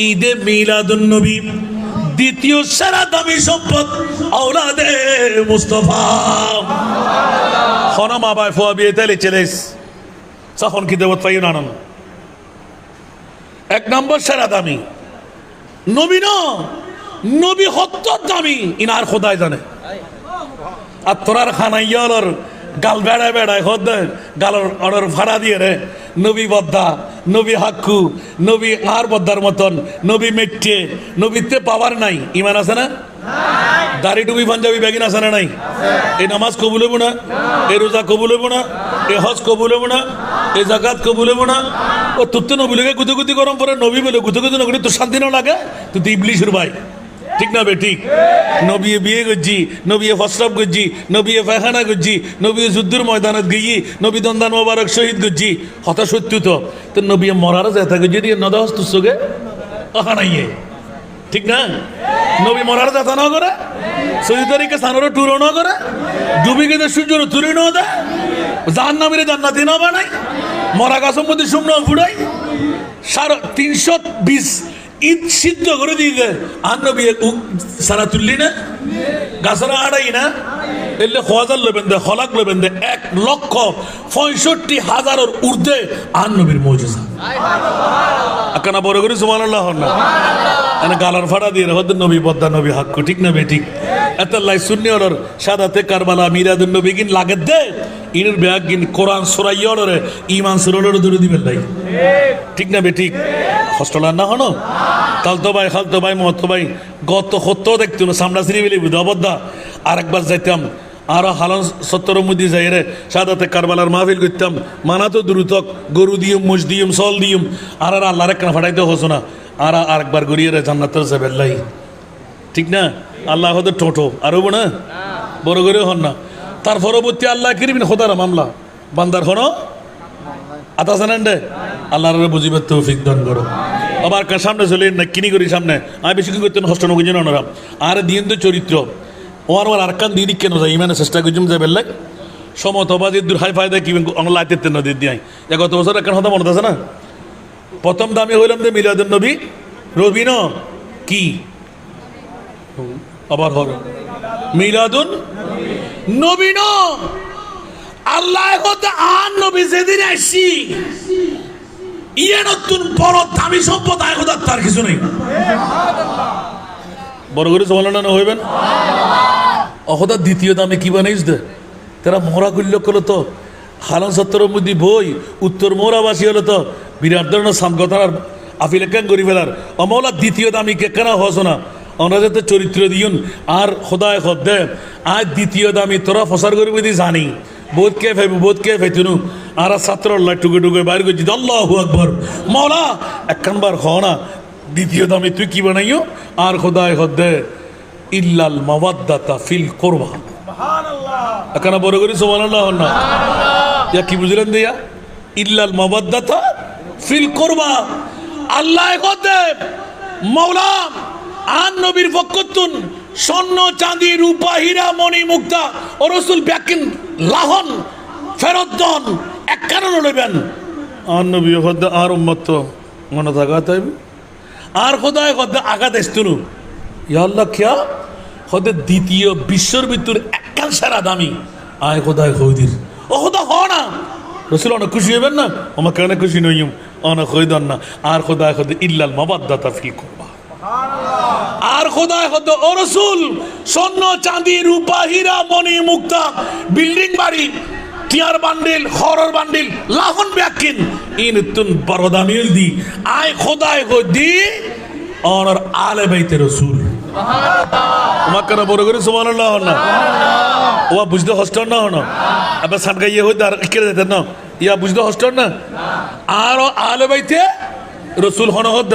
ঈদে মিলাদুন নবী দ্বিতীয় সারা দামি সম্পদ আওলাদে মুস্তাফা হন মা বাই ফুয়া বিয়ে তেলে চেলেস তখন কি দেবত পাই না এক নম্বর সারা দামি নবী না নবী হত্তর দামি ইনার খোদায় জানে আর তোরার খানাইয়ার গাল বেড়ায় বেড়ায় হদ গালর অর্ডার ভাড়া দিয়ে রে নবী বদ্দা নবী হাক্কু নবী আর বদ্দার মতন নবী মেট্টে নবীতে পাওয়ার নাই ইমান আছে না দাড়ি টুপি পাঞ্জাবি ব্যাগিন আছে না নাই এই নামাজ কবুল হবো না এই রোজা কবুল হবো না এই হজ কবুল হবো না এই জাকাত কবুল হবো না ও তোর তো নবীকে গুতুগুতি গরম পরে নবী বলে গুতুগুতি নগরী তোর শান্তি না লাগে তুই তো ইবলিশের ভাই ঠিক না বে ঠিক নবী বিয়ে করছি নবী ফসরফ করছি নবী পায়খানা করছি নবী যুদ্ধের ময়দানত গিয়ে নবী দন্দান মোবারক শহীদ করছি হতা সত্য তো নবী মরার যেতে যদি নদাহস তোর চোখে অহানাইয়ে ঠিক না নবী মরার যাতা না করে সৌদি তারিখে সানোর টুরো না করে ডুবি গেছে সূর্যর তুলে না দেয় জাহান্নামীরে জান্নাতি না বানাই মরা গাছের মধ্যে শুকনো ফুড়াই 320 ঈদ সিদ্ধ করে দিয়ে দেয় আর নবী সারা তুললি না গাছরা আড়াই না এলে হাজার লবেন দে হলাক লবেন দে 1,65,000 ঊর্ধ্বে আর নবীর মৌজুজা আকানা বড় করে সুবহানাল্লাহ না এনে গালার ফাড়া দিয়ে হদ নবী বদ্দা নবী হাক্কু ঠিক না বে ঠিক এতাল্লাই সুন্নি ওর সাদাতে কারবালা মিরাদুন নবী গিন লাগে দে ইনের ব্যাগ গিন কোরআন সূরা ইয়রে ঈমান সূরার দূরে দিবেন লাই ঠিক না বে ঠিক হস্তলা না হনো তালতো ভাই খালতো ভাই মহতো ভাই গত হত্য দেখতো না সামনা সিরি বলি বুঝাবদ্দা আরেকবার যাইতাম আরো হালন সত্তর মধ্যে যাই রে সাদাতে কারবালার মাহফিল করতাম মানা তো দ্রুতক গরু দিয়ম মোষ দিয়ম সল দিয়ম আর আল্লাহর একখানা ফাটাইতে হস না আর আরেকবার ঘুরিয়ে রে জান্নাতের সেবেল্লাই ঠিক না আল্লাহ হতে টোটো আর হবো না বড় করে হন না তার পরবর্তী আল্লাহ কিরিবিন খোদার মামলা বান্দার হনো আতা জানেন রে আল্লাহর বুঝিবার তৌফিক দান করো আবার কার সামনে চলে না কিনি করি সামনে আমি বেশি কি করতেন হস্ত নগুজন অনরাম আর দিন তো চরিত্র ওর ওর আর কান দিদি কেন যায় ইমানে চেষ্টা করছুম যাই বেল্লাই সমতবাদী দূর হাই ফায়দা কি লাইতে নদীর দিয়ে গত বছর একখান হতা মনে আছে না প্রথম দামি হইলাম যে মিলাদুন নবী রবি ন কি আবার হবে মিলাদুন নবী ন আল্লাহ কথা আন নবী যেদিন আসি ইয়ে নতুন বড় দামি সম্পদ আয় কথা তার কিছু নেই বড় করে সমালোচনা না হইবেন অহদা দ্বিতীয় দামে কি বানাইস দে তারা মহরা করল করলো তো হালান সত্তর মধ্যে বই উত্তর মোহরাবাসী হলো তো বিরাট ধরনের সামগতার আফিল কেন করি ফেলার অমলা দ্বিতীয় দামি কে কেন হস না আমরা যাতে চরিত্র দিয়ন আর খোদায় খদ দে আর দ্বিতীয় দামি তোরা ফসার করবি দি জানি বোধ কে ফেবু বোধ কে ফেতুনু আর ছাত্র আল্লাহ টুকে টুকে বাইর করছি আল্লাহু আকবার মৌলা একখানবার খ না দ্বিতীয় দামি তুই কি বানাইও আর খোদায় খদ দে ইল্লাল মাওয়াদ্দাতা ফিল কুরবা এখানে বড় করি সুবহানাল্লাহ না ইয়া কি বুঝলেন দিয়া ইল্লাল মাওয়াদ্দাতা ফিল কুরবা আল্লাহ কতে মাওলা আন নবীর পক্ষতুন স্বর্ণ চাঁদি রূপা হীরা মণি মুক্তা ও রাসূল ব্যাকিন লাহন ফেরত দন এক কারণ লইবেন আন নবী কতে আর উম্মত মনে থাকা তাই আর খোদায় কতে আঘাত আসতুনু ইয়া আল্লাহ কিয়া হতে দ্বিতীয় বিশ্বর ভিতর একখান সারা দামি আয় খোদায় খৈদির ও খোদা হ না রসুল অনেক খুশি হইবেন না আমাকে অনেক খুশি নইম অনেক খৈদন না আর খোদায় খোদে ইল্লাল মাওয়াদ্দাতা ফিল কুরবা আর খোদায় খোদে ও রসুল স্বর্ণ চাঁদি রূপা হীরা মণি মুক্তা বিল্ডিং বাড়ি টিয়ার বান্ডিল খরর বান্ডিল লাহন ব্যাকিন ইন তুন বড় দামিল দি আয় খোদায় খোদি অনর আলে বাইতে রসুল তোমাকে না বড় করে সুবহানাল্লাহ না ও বুঝতে হস্টন না হনো আবার সানগাই ইয়ে হইতে আর কেড়ে যেতেন না ইয়া বুঝতে হস্টন না আর আলে বাইতে রসুল হন হদ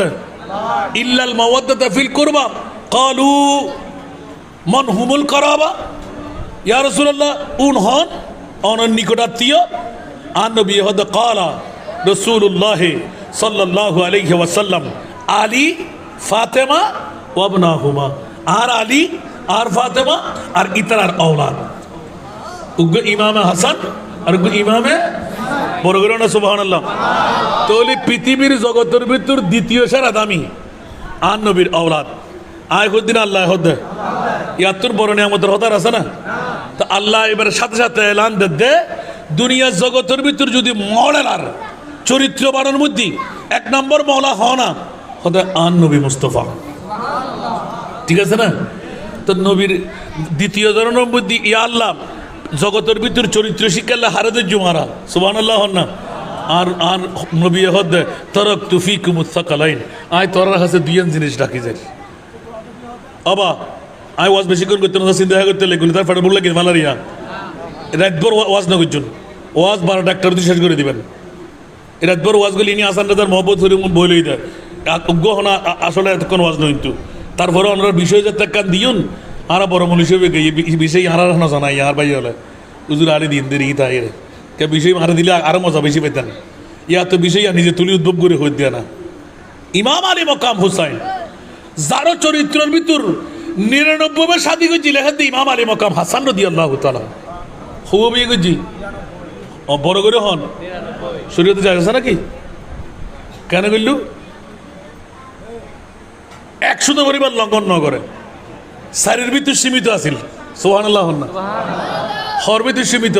ইল্লাল মাওয়াদ্দাতা ফিল কুরবা ক্বালু মান হুমুল কারাবা ইয়া রাসূলুল্লাহ উন হন অনর নিকটাত্মীয় আর নবী হদ ক্বালা রাসূলুল্লাহ সাল্লাল্লাহু আলাইহি ওয়াসাল্লাম আলী ফাতেমা ওয়াবনাহুমা আর আলী আর ফাতেমা আর ইতরার औलाद উগ্র ইমামে হাসান আর উগ্র ইমামে বড় করে না সুবহানাল্লাহ তাহলে পৃথিবীর জগতের ভিতর দ্বিতীয় সেরা দামি আর নবীর औलाद আয় কদিন আল্লাহ হদ ইয়াতুর বড় নিয়ামতের হতার আছে না তো আল্লাহ এবারে সাথে সাথে এলান দে দুনিয়ার জগতের ভিতর যদি মৌলার চরিত্র বানানোর মধ্যে এক নম্বর মৌলা হ না হতে আন নবী মুস্তফা ঠিক আছে না তো নবীর দ্বিতীয় ধরনের বুদ্ধি ইয়া আল্লাহ জগতের ভিতর চরিত্র শিক্ষাল্লাহ হারাদের জুমারা সুবহানাল্লাহ না আর আর নবী হদ তরক তুফিকুম সাকালাইন আয় তোরার কাছে দুইজন জিনিস রাখি যায় আবা আয় ওয়াজ বেশি করে করতে না চিন্তা করতে লেগুলি তার ফাটা বললে কি মালারিয়া রাতভর ওয়াজ না করছেন ওয়াজ 12টা একটা শেষ করে দিবেন রাতভর ওয়াজগুলি নিয়ে আসান রাজার মহব্বত করে বইলই দেয় গহনা আসলে এতক্ষণ ওয়াজ নয় কিন্তু তারপরে আমরা বিষয় যাতে কান দিউন আর বড় মনীষ বিষয় আর না জানাই আর ভাই হলে উজুর আলী দিন দেরি তাই কে বিষয় মারা দিলে আরো মজা বেশি পেতেন ইয়া তো বিষয় নিজে তুলি উদ্ভব করে হয়ে দেয় না ইমাম আলী মকাম হুসাইন যারো চরিত্রের ভিতর 99 শাদি করছি লেখা দিয়ে ইমাম আলী মকাম হাসান রাদিয়াল্লাহু তাআলা খুব বিয়ে করছি ও বড় করে হন শরীয়তে যায় আছে নাকি কেন করলু 100 পরিবার লঙ্ঘন ন করে শারীর ভিতর সীমিত আছিল সুবহানাল্লাহ না হর ভিতর সীমিত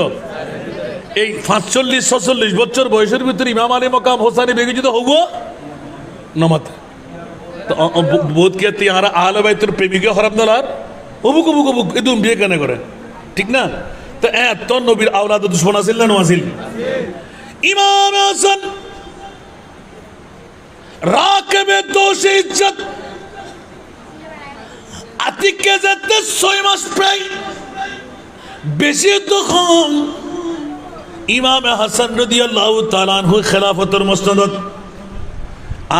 এই 45-46 বছর বয়সের ভিতরে ইমাম আলী মকাম হোসানি বেগে যদি হব নমাত তো বোধ কে তিহারা আহলে বাইতের প্রেমিকা খারাপ নালার অবুক অবুক অবুক এদম বিয়ে কেন করে ঠিক না তো এত নবীর আওলাদ দুশমন আছিল না নছিল ইমাম হাসান রাকিবে দোষ ইজ্জত আতিকে যেতে 6 মাস প্রায় বেশি তো কম ইমাম হাসান রাদিয়াল্লাহু তাআলা আনহু খেলাফতের মুসনদ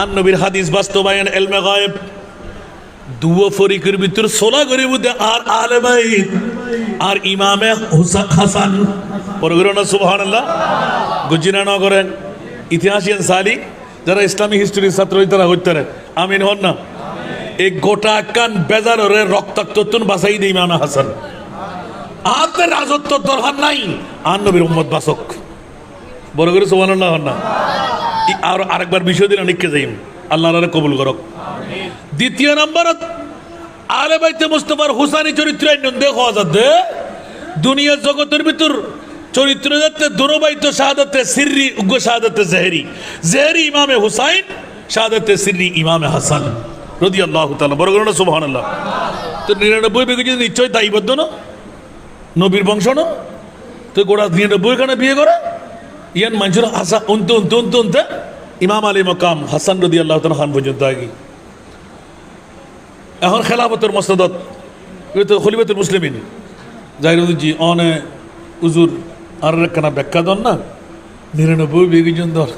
আর নবীর হাদিস বাস্তবায়ন এলমে গায়েব দুও ফরিকের ভিতর সোলা গরিব আর আলে বাইত আর ইমামে হাসান পরগর না সুবহানাল্লাহ গুজিনা না করেন ইতিহাসিয়ান সালি যারা ইসলামিক হিস্ট্রির ছাত্র তারা হইতে আমিন হন না এই গোটা কান বেজারে রক্তাক্ত তুন বাসাই দেই ইমামে হাসান আতে রাজত্ব দরকার নাই আর নবীর উম্মত বাসক বড় করে সুবহানাল্লাহ হন না আর আরেকবার বিষয় দিন অনেককে যাই আল্লাহ আল্লাহ কবুল করক দ্বিতীয় নম্বর আলে বাইতে মুস্তাফার হুসাইনি চরিত্র দেখো আজাদে দুনিয়ার জগতের ভিতর চরিত্র যাতে দুরবাইতো শাহাদাতে সিররি উগ্র শাহাদাতে জেহেরি জেহেরি ইমামে হুসাইন শাহাদাতে সিররি ইমামে হাসান রাদিয়াল্লাহু তাআলা বড় করুন সুবহানাল্লাহ তো 99 বিঘে যদি নিশ্চয় দায়বদ্ধ না নবীর বংশ না তো গোড়া 99 খানা বিয়ে করে ইয়ান মঞ্জুর হাসান উনতে ইমাম আলী মকাম হাসান রাদিয়াল্লাহু তাআলা খান পর্যন্ত আগে এখন খেলাফতের মসনদত খলিফাতুল মুসলিমিন জাহিরুদ্দিন অনে হুজুর আর একখানা ব্যাখ্যা দন না 99 বিঘে জন দর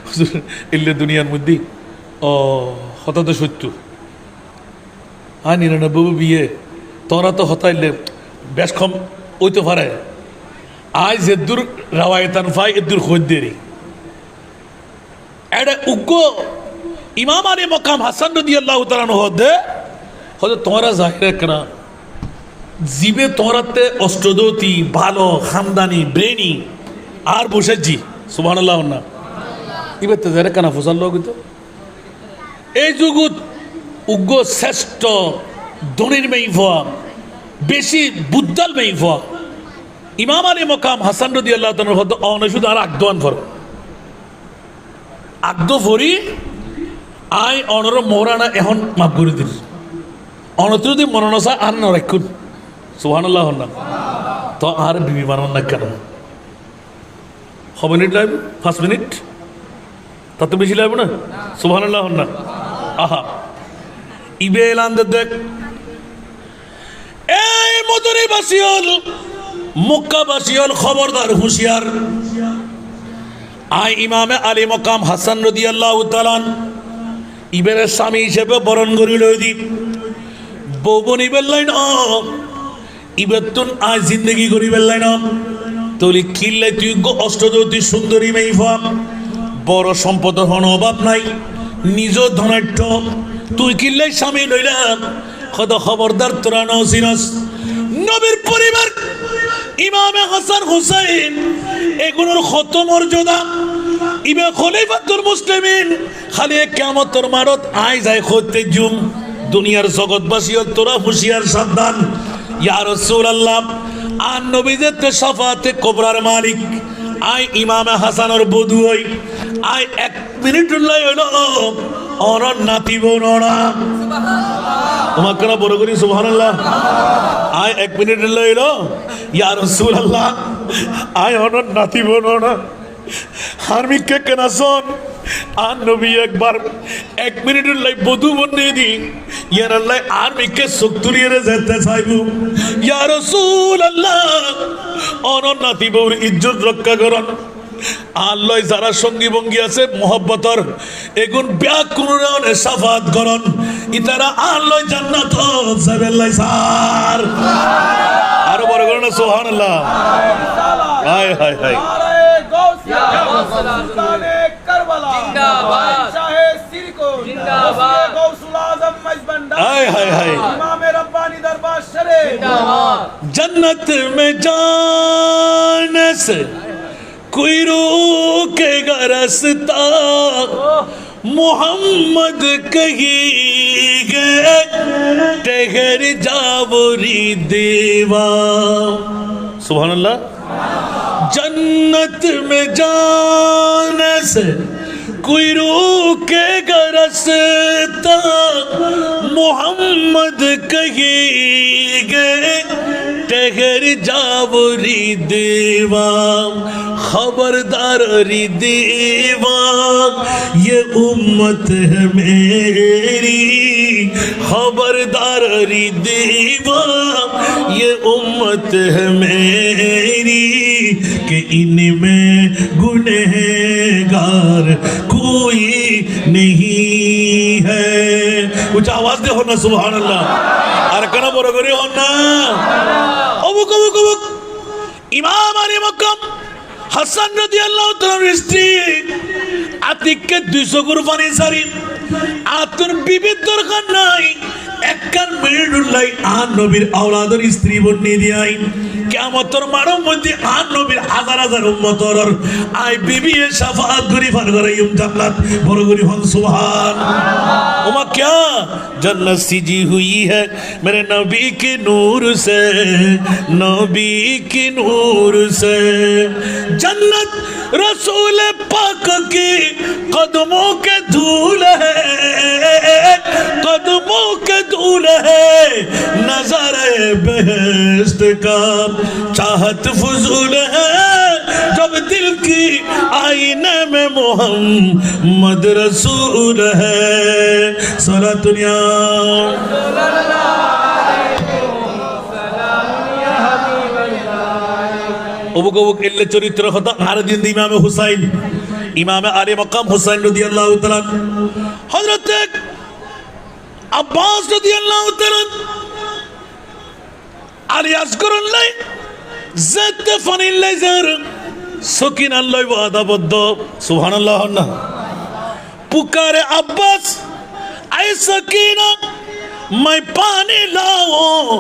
হুজুর ইল্লে দুনিয়ার মধ্যে ও 77 হ্যাঁ 99 বিয়ে তোরা তো হতাইলে বেশ কম ওইতে পারে আজ এদুর রাওয়ায়তান ফাই এদুর খদ্দেরি এটা উগ্র ইমাম আলী মকাম হাসান রাদিয়াল্লাহু তাআলা হদে হয়তো তোমরা জাহির একনা জিবে তোরাতে অষ্টদতি ভালো খানদানি ব্রেনি আর বসেছি সুবহানাল্লাহ না ইবে তো যারা কানা ফসল লোক তো এই যুগত উগ্র শ্রেষ্ঠ দনির মেইফা বেশি বুদ্দাল মেইফা ইমাম আলী মকাম হাসান রাদিয়াল্লাহু তাআলা হদ অনশুদ আর আকদোয়ান ফর আকদো ফরি আই অনর মোরানা এখন মাফ করে দিল অনত্রদি মননসা আর না রাখুন সুবহানাল্লাহ না তো আর বিবি মানন না কেন মিনিট লাগবে 5 মিনিট তাতে বেশি লাগবে না সুবহানাল্লাহ না আহা ইবে এলান দেখ এই মদুরি বাসিয়ল মক্কা বাসিয়ল খবরদার হুঁশিয়ার আই ইমামে আলী মকাম হাসান রাদিয়াল্লাহু তাআলা ইবের স্বামী হিসেবে বরণ করি লই দি বৌবন ইবের লাইন ইবের তুন আজ জিন্দগি করি বেলাইন তলি কিল্লাই তুই অষ্টদতি সুন্দরী মেইফা বড় সম্পদ হন অভাব নাই নিজ ধনাঢ্য তুই কিল্লাই স্বামী লইলাম কত খবরদার তোরা নসিনাস নবীর পরিবার ইমামে হাসান হুসাইন এগুলোর কত মর্যাদা ইবে খলিফাতুল মুসলিমিন খালি কিয়ামতের মারত আই যায় খোতে জুম দুনিয়ার জগৎবাসী তোরা হুঁশিয়ার সাবধান ইয়া রাসূলুল্লাহ আর নবীদের শাফাতে কোবরার মালিক আই ইমামে হাসানের বধূ হই আই 1 মিনিট হইলো অনর নাতি বোনরা তোমার কেন বড় করি সুবহানাল্লাহ আই 1 মিনিট হইলো ইয়া রাসূলুল্লাহ আই অনর নাতি বোনরা হারমিকে কেনা শোন আর নবী একবার 1 মিনিটের লাই বধু বন্যে দি ইয়ার আল্লাহ আর মিকে সুক্তুরিয়ে যেতে চাইব ইয়া রাসূলুল্লাহ অনর নাতি বউর ইজ্জত রক্ষা করন আল্লাহ যারা সঙ্গী বঙ্গী আছে মোহব্বতর এগুন ব্যাকুরণ সাফাত করন ইতারা আল্লাহ জান্নাত যাবেলাই স্যার আরো বড় করুন সুবহানাল্লাহ হায় হায় হায় जन्नत में जाने से कोई रोकेगा रास्ता मोहम्मद कहेंगे ठहर जावरी देवा सुभान अल्लाह जन्नत में जाने से कोई रोकेगा रास्ता मोहम्मद कहेंगे ठहर जाओ री देवा खबरदार री देवा ये उम्मत है मेरी खबरदार री देवा ये उम्मत है मेरी कि इनमें गुनहगार कोई नहीं है कुछ आवाज दे हो ना सुभान अल्लाह আর কেন বড় করে হন না অবুক অবুক অবুক ইমাম আলী মক্কাম হাসান রাদিয়াল্লাহু তাআলার স্ত্রী আতিককে 200 কুরবানি সারি আতুর বিবির দরকার নাই একখান মিনিটুল্লাই আর নবীর আওলাদের স্ত্রী বন্নি দিয়াই কিয়ামতের মাঠের মধ্যে আর নবীর হাজার হাজার উম্মতর আই বিবি এ শাফাআত করি ফার করাইম জান্নাত বড় করি হন সুবহান उमा क्या जन्नत सीजी हुई है मेरे नबी के नूर से नबी के नूर से जन्नत रसूल पाक के कदमों के धूल है कदमों के धूल है नजर बेहस्त का चाहत फजूल है जब दिल की आईने में मोहम्मद रसूल है सला दुनिया অবুক অবুক এলে চরিত্র কথা আর দিন ইমামে হুসাইন ইমামে আলী মকাম হুসাইন রাদিয়াল্লাহু তাআলা হযরত আব্বাস রাদিয়াল্লাহু তাআলা আলী আসগরুল্লাহ জাত ফানিল্লাহ জার সকিন আল্লাহ ওয়াদাবদ্ধ সুবহানাল্লাহ না पुकारे अब्बास ऐ सकीना मैं पानी लाओ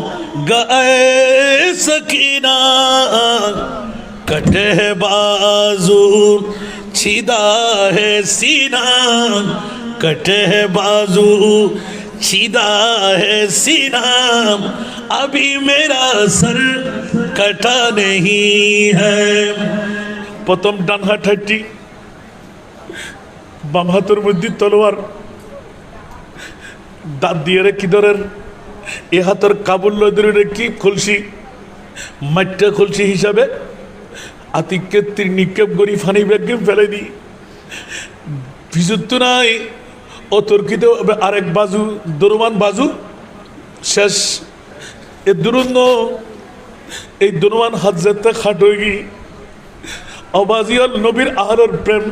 गए सकीना कटे है बाजू छिदा है सीना कटे है बाजू छिदा है सीना अभी मेरा सर कटा नहीं है प्रथम डान हाथ हट्टी বাম হাতের মধ্যে তলোয়ার দাঁত দিয়ে রে কিদরের এ হাতের কাবুল লদরে কি খুলসি মাঠটা খুলসি হিসাবে আতিককে নিক্ষেপ করি ফানি ব্যাগে ফেলে দিই ভিজুত্তু নাই অতর্কিত আরেক বাজু দরমান বাজু শেষ এ দুরুন্ন এই দরমান হাত যেতে খাট হয়ে গি অবাজিয়াল নবীর আহারের প্রেম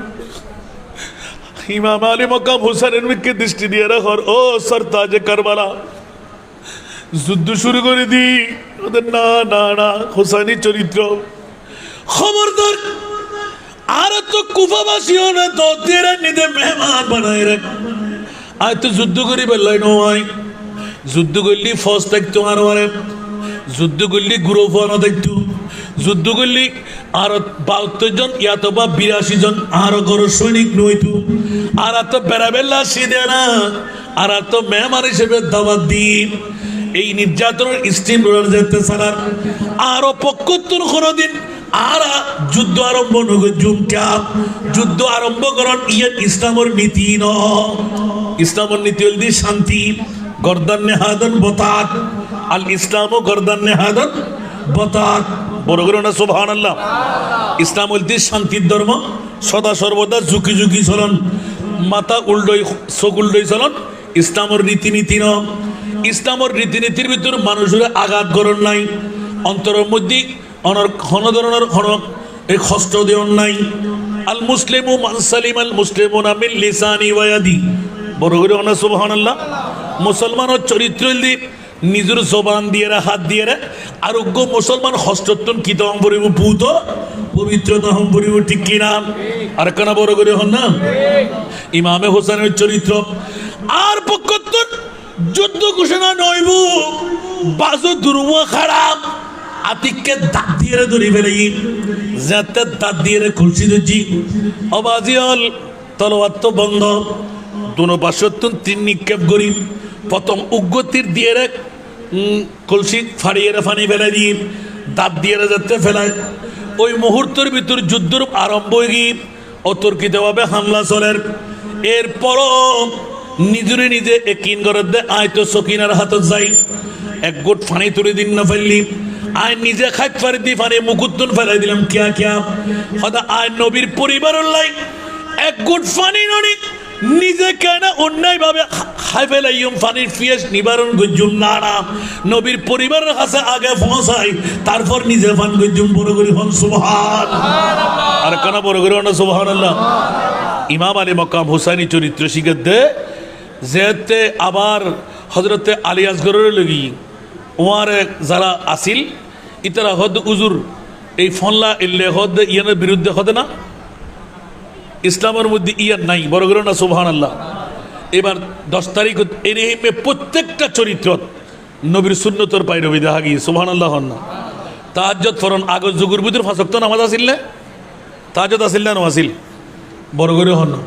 ইমাম আলী মকাম হুসাইনের দিকে দৃষ্টি দিয়ে রাখর ও সরতাজে কারবালা যুদ্ধ শুরু করে দি ওদের না না না হুসাইনি চরিত্র খবরদার আর তো কুফাবাসীও না তো তেরা নিদে মেহমান বানায় রাখ আয় তো যুদ্ধ করি বেলাই নয় যুদ্ধ করলি ফস দেখতো আর যুদ্ধ করলি গুরু ফোয়ানো দেখতো যুদ্ধ করলি আর 72 জন ইয়াতো বা 82 জন আর গর সৈনিক নইতো আর তো বেড়াবেলা সিদে না আর তো মেহমান হিসেবে দাওয়াত দি এই নির্যাতনের স্টিম রোলার যেতে সারার আরো পক্ষত্তর কোনদিন আর যুদ্ধ আরম্ভ নগে জুমকা যুদ্ধ আরম্ভ করন ইয়ান ইসলামের নীতি ন ইসলামের নীতি হল দি শান্তি গর্দান নেহাদন বতাত আল ইসলামও গর্দান নেহাদন বতাত বড় করে না সুবহানাল্লাহ ইসলাম হলতে শান্তির ধর্ম সদা সর্বদা ঝুঁকি ঝুঁকি চলন মাথা উল্টোই চোখ উল্টোই চলন ইসলামের রীতিনীতি ন ইসলামের রীতিনীতির ভিতর মানুষের আঘাত করণ নাই অন্তরের মধ্যে কোনো ধরনের এই কষ্ট দেওয়ার নাই আল মুসলিমু মান সালিম আল মুসলিমুনা মিন লিসানি ওয়া ইয়াদি বড় করে না সুবহানাল্লাহ মুসলমানের চরিত্র দি নিজের জবান দিয়ে হাত দিয়ে আরোগ্য মুসলমান হস্তত্তন কি তহম পরিব পুত পবিত্র তহম পরিব ঠিক কিনা আর কেনা বড় করে হন না ইমামে হোসেনের চরিত্র আর পক্ষত্তন যুদ্ধ ঘোষণা নইব বাজু দুর্মা খারাপ আতিককে দাঁত দিয়ে ধরে ফেলে যাতে দাঁত দিয়ে খুলসি দজি অবাজিয়াল তলোয়ার তো বন্ধ দুনো পাশত্তন তিন নিক্ষেপ করি প্রথম উগ্রতির দিয়ে কলসি ফাড়িয়ে ফানি ফেলে দিয়ে দাঁত দিয়ে যাতে ফেলায় ওই মুহূর্তের ভিতর যুদ্ধর আরম্ভ হয়ে গিয়ে অতর্কিতভাবে হামলা চলের এরপরও নিজরে নিজে একিন করে দে আয় তো সকিনার হাত যাই এক গোট ফানি তুলে দিন না ফেললি আয় নিজে খাইতে পারি দি ফানি মুকুদ্দুন ফেলাই দিলাম কিয়া কিয়া হদা আয় নবীর পরিবারের লাই এক গোট ফানি ননি নিজে কেন অন্যায় ভাবে খাই ফেলাইম ফানির ফিয়াস নিবারণ গজুম না না নবীর পরিবারের কাছে আগে পৌঁছাই তারপর নিজে ফান গজুম বড় করে হন সুবহান আর কেন বড় করে হন সুবহানাল্লাহ ইমাম আলী মকাম হুসাইনি চরিত্র শিখে দে যেতে আবার হজরতে আলী আসগরের লগি ওয়ার যারা আসিল ইতারা হদ উজুর এই ফনলা ইল্লে হদ ইয়ানের বিরুদ্ধে হদে না ইসলামের মধ্যে ইয়ার নাই বড় করে না সুবহানাল্লাহ এবার 10 তারিখ এরকম প্রত্যেকটা চরিত্র নবীর সুন্নতর পাইরবি দেখা গিয়ে সুবহানাল্লাহ হন না তাহাজ্জুদ ফরন আগর যুগুর ভিতর ফাঁসক্ত নামাজ আসিল না তাহাজ্জুদ আসিল না আসিল বড় করে হন না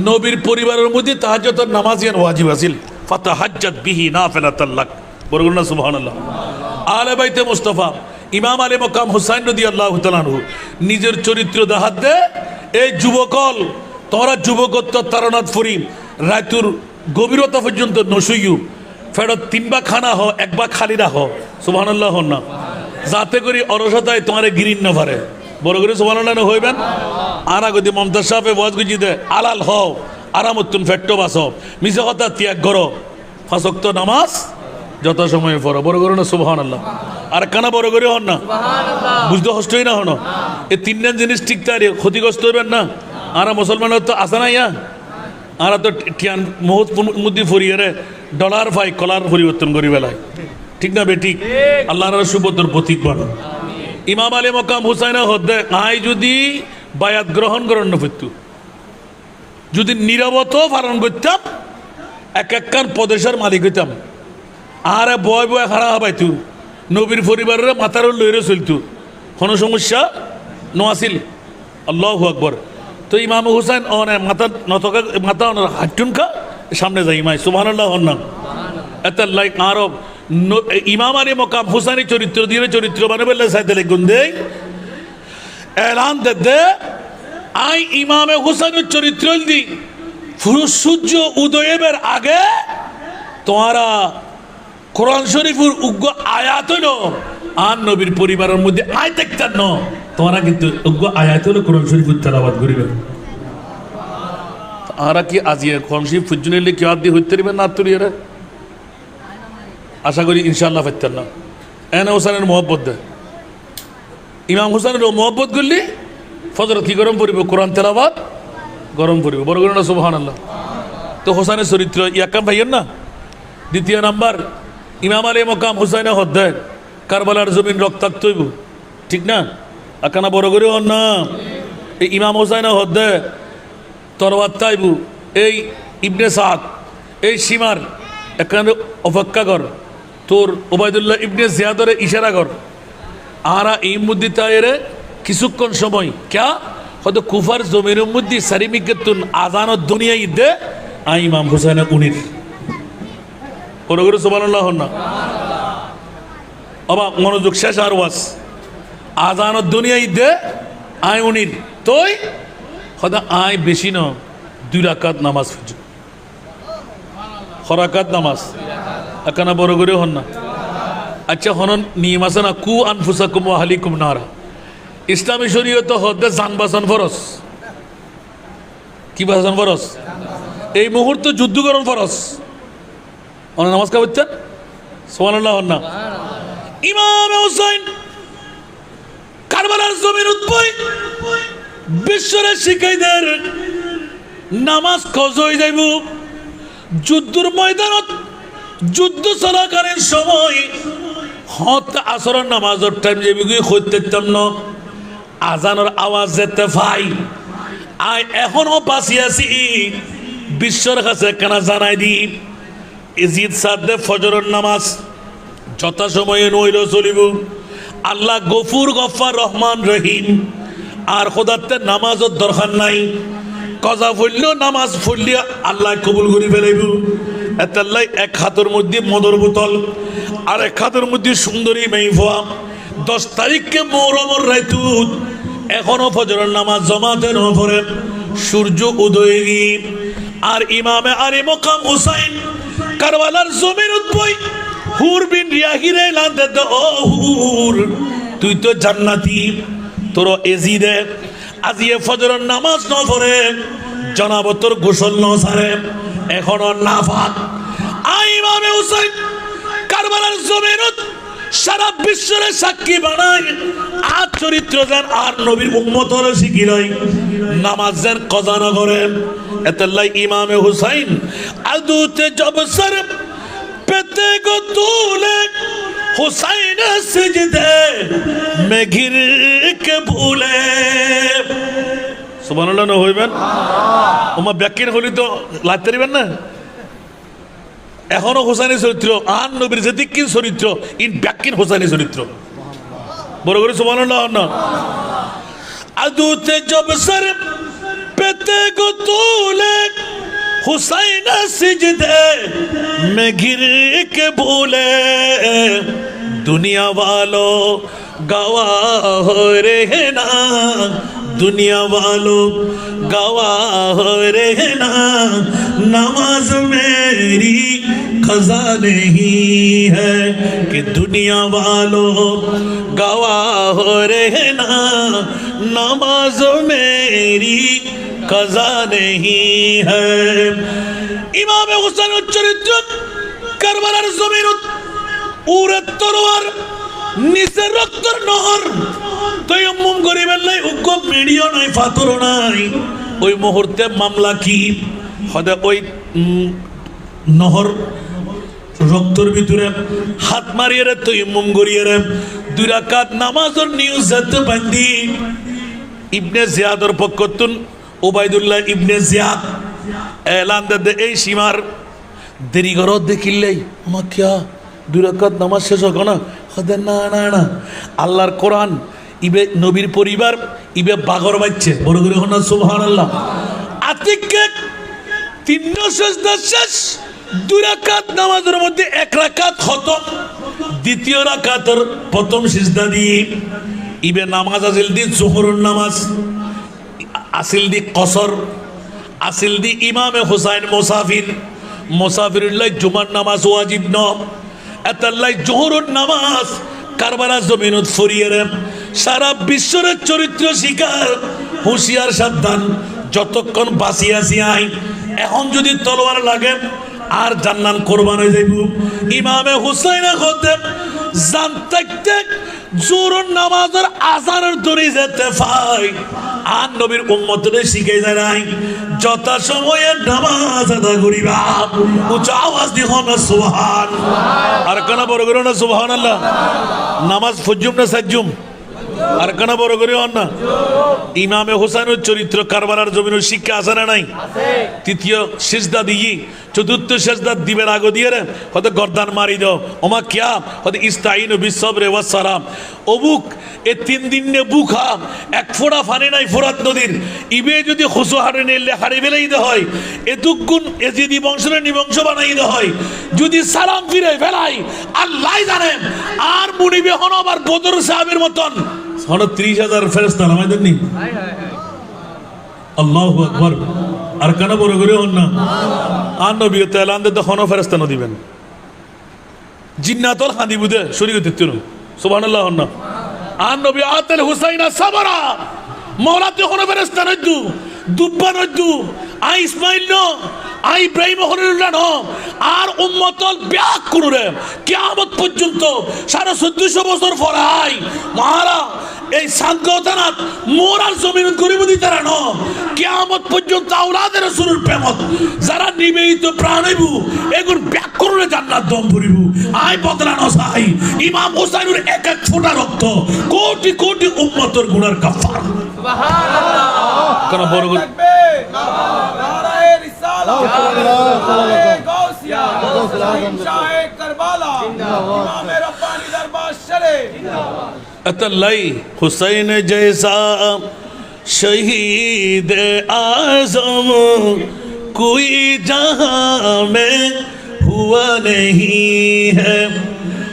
নবীর পরিবারের মধ্যে তাহাজ্জুদের নামাজ ইয়ান ওয়াজিব আসিল ফাতাহাজ্জাদ বিহি নাফিলাতাল লাক বড় করে না সুবহানাল্লাহ আলে বাইতে মুস্তাফা ইমাম আলী মকাম হুসাইন রাদিয়াল্লাহু তাআলা আনহু নিজের চরিত্র দেখাত দে এই যুবকল তোরা যুবকত্ব তারনাথ ফরিম রাতুর গভীরতা পর্যন্ত নসুইউ ফেরত 3 বা খানা হ 1 বা খালি রাখ সুবহানাল্লাহ হন না যাতে করি অলসতায় তোমারে গিরিন না পারে বড় করে সুবহানাল্লাহ না হইবেন আর আগদি মমতাজ সাহেব ওয়াজ গুজি দে আলাল হও আরামতুন ফেট্টো বাস মিছে কথা ত্যাগ করো 5 ওয়াক্ত নামাজ যত সময় পড়ো বড় করে না সুবহানাল্লাহ আর কানা বড় করে হন না বুঝতে কষ্টই না হন এই 3 জিনিস ঠিক তারি ক্ষতিগ্রস্ত হইবেন না আর মুসলমানের তো আসে না ইয়া আর তো টিয়ান মুহূর্ত মুদি ফরিয়ে ডলার ফাই কলার পরিবর্তন করি বেলায় ঠিক না বেঠিক আল্লাহর সুবদর প্রতীক বানো ইমাম আলী মকাম হুসাইন হদ্দে আই যদি বায়াত গ্রহণ করেন না ফিরতু যদি নীরবত পালন করতাম এক কান প্রদেশের মালিক হইতাম আর বয় বয় খারাপ হবাইতু নবীর পরিবারের মাথার লইরে চলতু কোনো সমস্যা নোয়াছিল আল্লাহু আকবার তো ইমাম হুসাইন অনে মাথা নতকা মাথা হাটুন খা সামনে যাই মাই সুবহানাল্লাহ হন না এত লাইক আরব ইমাম আলী মকাম হুসাইনি চরিত্র দিয়ে চরিত্র মানে বললে সাইতে লিখুন দে এলান দে আই ইমামে হুসাইনের চরিত্র দি পুরো সূর্য উদয়ের আগে তোমারা কোরআন শরীফের উগ্র আয়াত হইল আর নবীর পরিবারের মধ্যে আয় দেখতেন ন তোমরা কিন্তু উগ্র আয়াত হইল কোরআন শরীফের তেলাওয়াত করিবেন আর কি আজিয়ে কোরআন শরীফ ফুজুনিলে কি আদি হইতে পারবেন না তুলিয়ে আশা করি ইনশাআল্লাহ ফাইতেন না এনে হোসেনের মহব্বত দেয় ইমাম হোসেনের মহব্বত করলি ফজর কি গরম পড়িব কোরআন তেলাওয়াত গরম পড়িব বড় করে না সুবহানাল্লাহ তো হোসেনের চরিত্র ইয়াকাম ভাইয়ের না দ্বিতীয় নাম্বার ইমাম আলী মকাম হুসাইন হদ্দে কারবালার জমিন রক্তাক্ত হইব ঠিক না আকানা বড় করে হন না এই ইমাম হুসাইন হদ্দে তরবাত তাইব এই ইবনে সাদ এই সীমার এখানে অপেক্ষা কর তোর ওবায়দুল্লাহ ইবনে জিয়াদরে ইশারা কর আরা এই মধ্যে তাইরে কিছুক্ষণ সময় ক্যা হয়তো কুফার জমিনের মধ্যে সারিমিকেতুন আজানত দুনিয়া ইদে আই ইমাম হুসাইন উনির বড় করে সুবহানাল্লাহ হন না অবা মনোযোগ শেষ আর ওয়াজ আজানত দুনিয়া ইদে আই উনির তোই হয়তো আই বেশি ন 2 রাকাত নামাজ ফুজু খরাকাত নামাজ একানা বড় করে হন না আচ্ছা হনন নিয়ম আছে না কু আনফুসাকুম ওয়া আহলিকুম নারা ইসলামী শরীয়ত হদ্দে জান বাঁচান ফরজ কি বাঁচান ফরজ এই মুহূর্তে যুদ্ধকরণ ফরজ অনেক নমস্কার বলছেন সুবহানাল্লাহ হন না ইমাম হুসাইন কারবালার জমির উৎপয় বিশ্বরে শিখাইদের নামাজ কজই যাইব যুদ্ধর ময়দানত যুদ্ধ চলাকালীন সময় হত আসরের নামাজের টাইম যাবি হইতেতাম না আজানের আওয়াজ যেতে ভাই আই এখনো বাঁচি আছি বিশ্বর কাছে কেনা জানাই দি ইজিদ সাদ্দে ফজরের নামাজ যথা সময়ে নইল চলিব আল্লাহ গফুর গফার রহমান রহিম আর খোদাতে নামাজের দরকার নাই কজা ফুললেও নামাজ ফুললে আল্লাহ কবুল করে ফেলাইব এতাল্লাই এক হাতের মধ্যে মদর বোতল আর এক হাতের মধ্যে সুন্দরী মেইফা 10 তারিখকে মৌরমর রাইতুত এখনো ফজরের নামাজ জমাতে ন পড়ে সূর্য উদয় আর ইমামে আলী মকাম হুসাইন কারবালার জমিনত বই হুর বিন রিয়াহিরে লান্দে দো ও হুর তুই তো জান্নাতি তোর এজিদে আজিয়ে ফজরের নামাজ ন পড়ে জনাব তোর গোসল ন সারে এখনো নাফাক আই ইমামে হুসাইন কারবালার জমিনত সারা বিশ্বের সাক্ষী বানায় আর চরিত্র যেন আর নবীর উম্মতর শিখি লয় নামাজ যেন কজা না করে এতলাই ইমামে হুসাইন আদুতে জব সর পেতে গো তুলে হুসাইন সিজদে মে ঘির কে ভুলে সুবহানাল্লাহ না হইবেন ওমা ব্যাকির হলি তো লাগতে দিবেন না এখনো হোসাইনের চরিত্র আর নবীর যেদিকিন চরিত্র ইন ব্যাকিন হোসাইনের চরিত্র বড় করে সুবহানাল্লাহ না আদুতে জব সর পেতে গো তুলে হুসাইন সিজদে মে ঘির কে ভুলে দুনিয়া वालो गवाह रहना दुनिया वालों गवाह रहना नमाज मेरी खजा नहीं है कि दुनिया वालों गवाह रहना नमाज मेरी खजा नहीं है इमाम हुसैन चरित्र करबलार जमीনত উরে তরোয়ার নিচে রক্তের নহর তয়ম্মুম করিবেন নাই উগ্র মিডিও নাই ফাতরও নাই ওই মুহূর্তে মামলা কি হদে ওই নহর রক্তের ভিতরে হাত মারিয়ে রে তয়ম্মুম করিয়ে রে দুই রাকাত নামাজের নিউজ যেতে বান্দি ইবনে জিয়াদর পক্ষতুন ওবাইদুল্লাহ ইবনে জিয়াদ এলান দে এই সীমার দেরি করো দেখিলেই আমার কিয়া দুই রাকাত নামাজ শেষ হোক না হদে না না না আল্লাহর কোরআন ইবে নবীর পরিবার ইবে বাগর বাজছে বড় করে হন সুবহানাল্লাহ আতিকে তিন সেজদা শেষ দুই রাকাত নামাজের মধ্যে এক রাকাত খতম দ্বিতীয় রাকাতের প্রথম সিজদা দিয়ে ইবে নামাজ আসিল দি জোহরের নামাজ আসিল দি কসর আসিল দি ইমামে হুসাইন মুসাফির মুসাফিরুল্লাহ জুমার নামাজ ওয়াজিব ন এতাল্লাই জোহরের নামাজ কারবালা জমিনত ফরিয়ে রে সারা বিশ্বের চরিত্র শিকার হুঁশিয়ার সাবধান যতক্ষণ বাঁচিয়ে আছি আই এখন যদি তলোয়ার লাগে আর জান্নান কোরবান হয়ে যাইব ইমামে হুসাইন হতে জানতে জোহরের নামাজের আজানের দড়ি যেতে পাই আর নবীর উম্মতদের শিখে যায় নাই যথা সময়ে নামাজ আদায় করিবা উচ্চ আওয়াজ দি হন সুবহান আর কানা বড় করে না সুবহানাল্লাহ নামাজ ফজুম না সাজ্জুম আর কানা বড় করে হন না ইমামে হুসাইনের চরিত্র কারবালার জমিনের শিক্ষা আছে না নাই তৃতীয় সিজদা দিয়ে চতুর্থ সিজদা দিবের আগে দিয়ে রে হয়তো গর্দান মারি দাও ওমা কিয়া হয়তো ইস্তাইনু বিসবরে ওয়াস সালাম অবুক এ 3 দিন নে বুখা এক ফোঁটা পানি নাই ফোরাত নদীর ইবে যদি খুশু হারে নিলে হারে বেলাই দে হয় এতুকুন এজিদি বংশের নিবংশ বানাই দে হয় যদি সালাম ফিরে ফেলাই আল্লাহ জানেন আর মুনিবে হন আবার বদর সাহাবের মতন 30,000 ফেরেশতা নামাই দেননি আল্লাহু আকবার আর কানা বড় করে হন না আর নবী তাআলা আনতে তখন ফেরেশতা ন দিবেন জিন্নাতুল হাদিবুদে শরীয়ত দিতেন সুবহানাল্লাহ হন না আর নবী আতাল হুসাইনা সাবরা মওলাতে হন ফেরেশতা নদু দুব্বা নদু আই ইসমাইল ন আই ইব্রাহিম হরিল্লাহ ন আর উম্মতল ব্যাক করুরে কিয়ামত পর্যন্ত 1450 বছর পরাই মহারা এই সাংগতানাত মোরাল জমিন গরিব দিতারা ন কিয়ামত পর্যন্ত আওলাদের রাসূলের প্রেমত যারা নিবেদিত প্রাণইবু এগুন ব্যাক করুরে জান্নাত দম ভরিবু আই বদলানো চাই ইমাম হুসাইনের এক এক ফোঁটা রক্ত কোটি কোটি উম্মতের গুনার কাফারা সুবহানাল্লাহ কোন বড় নারায়ে রিসালাত নারায়ে গাউসিয়া শাহে কারবালা ইমামে রব্বানি দরবার শরে জিন্দাবাদ अतल्लाई हुसैन जैसा शहीद आज़म कोई जहां में हुआ नहीं है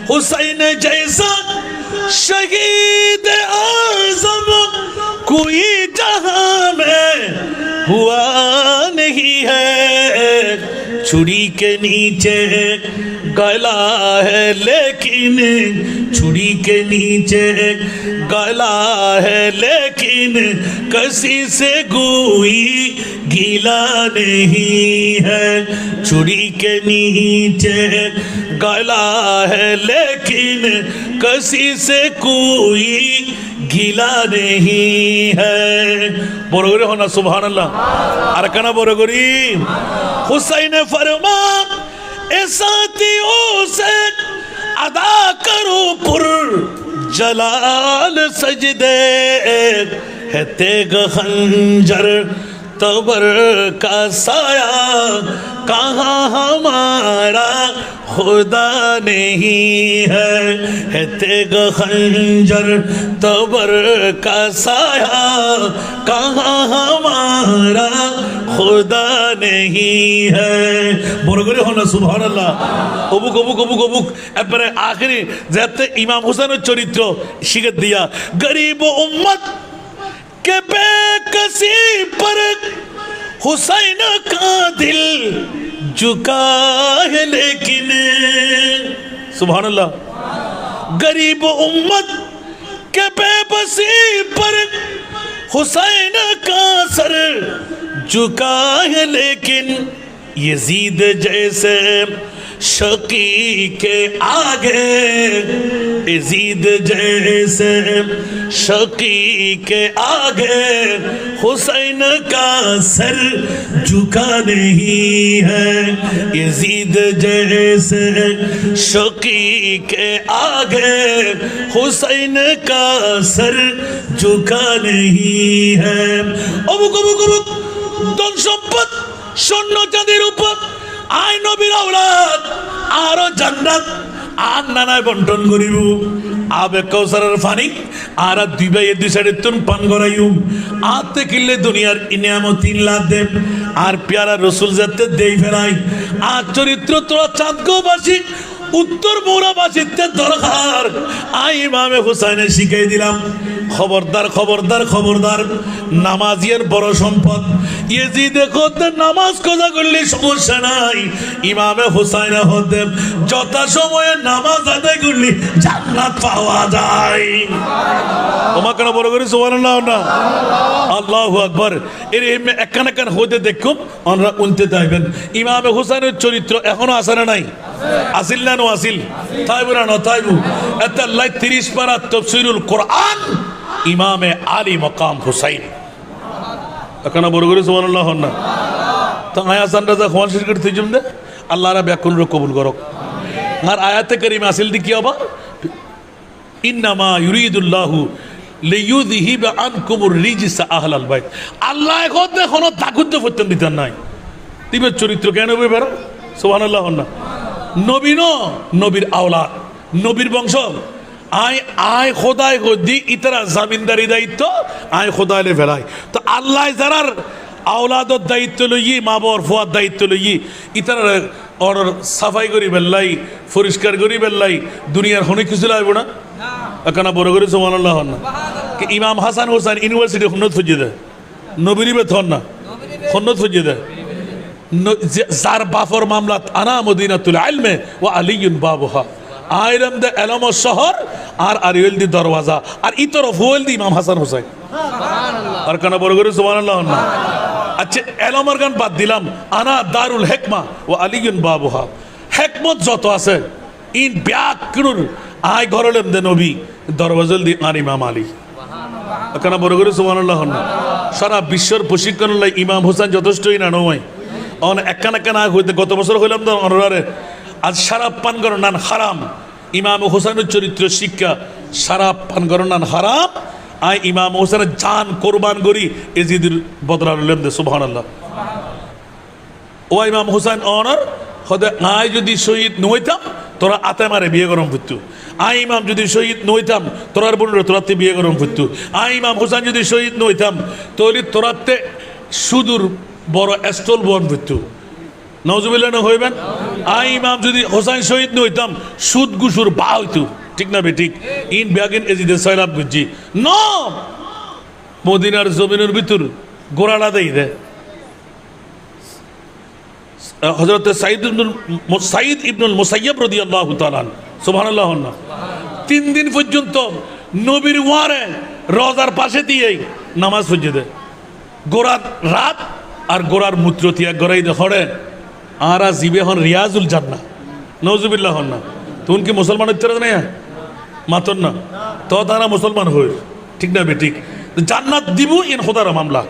हुसैन जैसा शहीद आज़म कोई जहां में हुआ नहीं है छुरी के नीचे गला है लेकिन छुरी के नीचे गला है लेकिन किसी से कोई गीला नहीं है छुरी के नीचे गला है लेकिन किसी से कोई गीला नहीं है বড় করে হনা সুবহানাল্লাহ আর কানা বড় করি हुसैन फरमा ए साथियों से अदा करो पुर जलाल सजदे है तेग खंजर तबर का साया कहाँ हमारा खुदा नहीं है तेग खंजर तबर का साया कहाँ हमारा खुदा नहीं है বড় করে হনা সুবহানাল্লাহ অবুক অবুক অবুক অবুক এবারে আখেরি যাতে ইমাম হুসাইনের চরিত্র শিখে দিয়া গরিব উম্মত के बेकसी पर हुसैन का दिल झुका है लेकिन सुभान अल्लाह गरीब उम्मत के बेबसी पर हुसैन का सर झुका है लेकिन यजीद जैसे शकी के आगे यजीद जैसे शकी के आगे हुसैन का सर झुका नहीं है यजीद जैसे शकी के आगे हुसैन का सर झुका नहीं है अबुक अबुक अबुक धन सम्पद স্বর্ণ চাঁদের উপর আই নবীর আওলাদ আরো জান্নাত আর নানায় বন্টন করিব আবে কৌসারের পানি আর দুই ভাই দুই সাইডে তুন পান করাইম আতে কিল্লে দুনিয়ার ইনামত ইল্লাহ দেব আর প্যারা রাসূল যাতে দেই ফেলাই আর চরিত্র তোরা চাঁদগোবাসী উত্তর মৌরাবাসীতে দরকার আই ইমামে হুসাইনে শিখাই দিলাম খবরদার খবরদার খবরদার নামাজিয়ার বড় সম্পদ ইয়েজিদে খোদে নামাজ কাজা করলে সমস্যা নাই ইমামে হুসাইন হতে যথা সময়ে নামাজ আদায় করলে জান্নাত পাওয়া যায় তোমার কেন বড় করে সুবহানাল্লাহ না আল্লাহু আকবার এর একখান একখান হতে দেখুন আমরা উনতে যাইবেন ইমামে হুসাইনের চরিত্র এখনো আছে না নাই আসিল না আসিল তাইবু না তাইবু এত আল্লাহ 30 পারা তাফসীরুল কোরআন ইমামে আলী মাকাম হুসাইন এখানে বড় করে সুবহানাল্লাহ না তো আয়াত রাজা খান শিরকত থিজুম দে আল্লাহর ব্যাকুল রে কবুল করক আর আয়াতে কারিমা আসিল দি কি হবে ইন্নামা ইউরিদুল্লাহু লিইউযহিবা আনকুমুর রিজসা আহলাল বাইত আল্লাহ এখন দেখো তাকুদ্দে ফতন দিতেন নাই দিবে চরিত্র কেন হবে বের সুবহানাল্লাহ না নবী ন নবীর আওলাদ নবীর বংশ আয় আয় খোদায় গদি ইতরা জামিনদারি দায়িত্ব আয় খোদাইলে ফেলাই তো আল্লাহ যারার আওলাদর দায়িত্ব লইয়ে মা বাবার ফুয়ার দায়িত্ব লইয়ে ইতরা অর্ডার সাফাই করি বেল্লাই পরিষ্কার করি বেল্লাই দুনিয়ার হনে কিছু লাগবে না এখানে বড় করে সুবহানাল্লাহ না কি ইমাম হাসান হোসেন ইউনিভার্সিটি হন্নত ফুজিয়ে দেয় নবীরই বেতন না হন্নত ফুজিয়ে দেয় যার বাফর মামলাত আনা মদিনাতুল ইলমে ওয়া আলিয়ুন বাবুহা আইরাম দে এলম শহর আর আরিয়েল দি দরওয়াজা আর ই তরফ হইল দি ইমাম হাসান হোসেন সুবহানাল্লাহ আর কানা বড় করে সুবহানাল্লাহ না আচ্ছা এলমের গান বাদ দিলাম আনা দারুল হিকমা ওয়া আলিয়ুন বাবুহা হিকমত যত আছে ইন ব্যাকরুর আই ঘরলেম দে নবী দরওয়াজাল দি আর ইমাম আলী সুবহানাল্লাহ কানা বড় করে সুবহানাল্লাহ না সারা বিশ্বের প্রশিক্ষণ লাই ইমাম হোসেন যথেষ্টই না নয় অন একখান একখান হইতে গত বছর হইলাম তো অনরারে আজ শারাব পান করার নান হারাম ইমাম হোসেনের চরিত্র শিক্ষা শারাব পান করার নান হারাম আই ইমাম হোসেনের জান কোরবান করি এজিদের বদলা লইলাম দে সুবহানাল্লাহ ও ইমাম হোসেন অনর হদে আই যদি শহীদ নইতাম তোরা আতে মারে বিয়ে গরম ফুটতু আই ইমাম যদি শহীদ নইতাম তোরার বোনের তোরাতে বিয়ে গরম ফুটতু আই ইমাম হোসেন যদি শহীদ নইতাম তাহলে তোরাতে সুদূর বড় স্টল বন ফুটতু নওজুবিল্লাহ না হইবেন আই ইমাম যদি হোসেন শহীদ নইতাম সুদ গুসুর বা হইতু ঠিক না বে ঠিক ইন ব্যাগিন এজিদে সয়লাব বুঝি ন মদিনার জমিনের ভিতর গোড়াটা দেই দে হযরত সাঈদ ইবনুল মুসাইয়্যিব রাদিয়াল্লাহু তাআলা সুবহানাল্লাহ। 3 দিন পর্যন্ত নবীর ওয়ারে রোজার পাশে দিয়ে নামাজ পড়ে দেয়। গোড়ার রাত আর গোড়ার মূত্র তিয়াগ গড়াই হরে আর জিবে হন রিয়াজুল জান্নাহ নওজুবিল্লাহ হন না। তুন কি মুসলমান হচ্ছে না মাতন না তো তারা মুসলমান হই ঠিক না বে ঠিক জান্নাত দিব ইন খোদার মামলা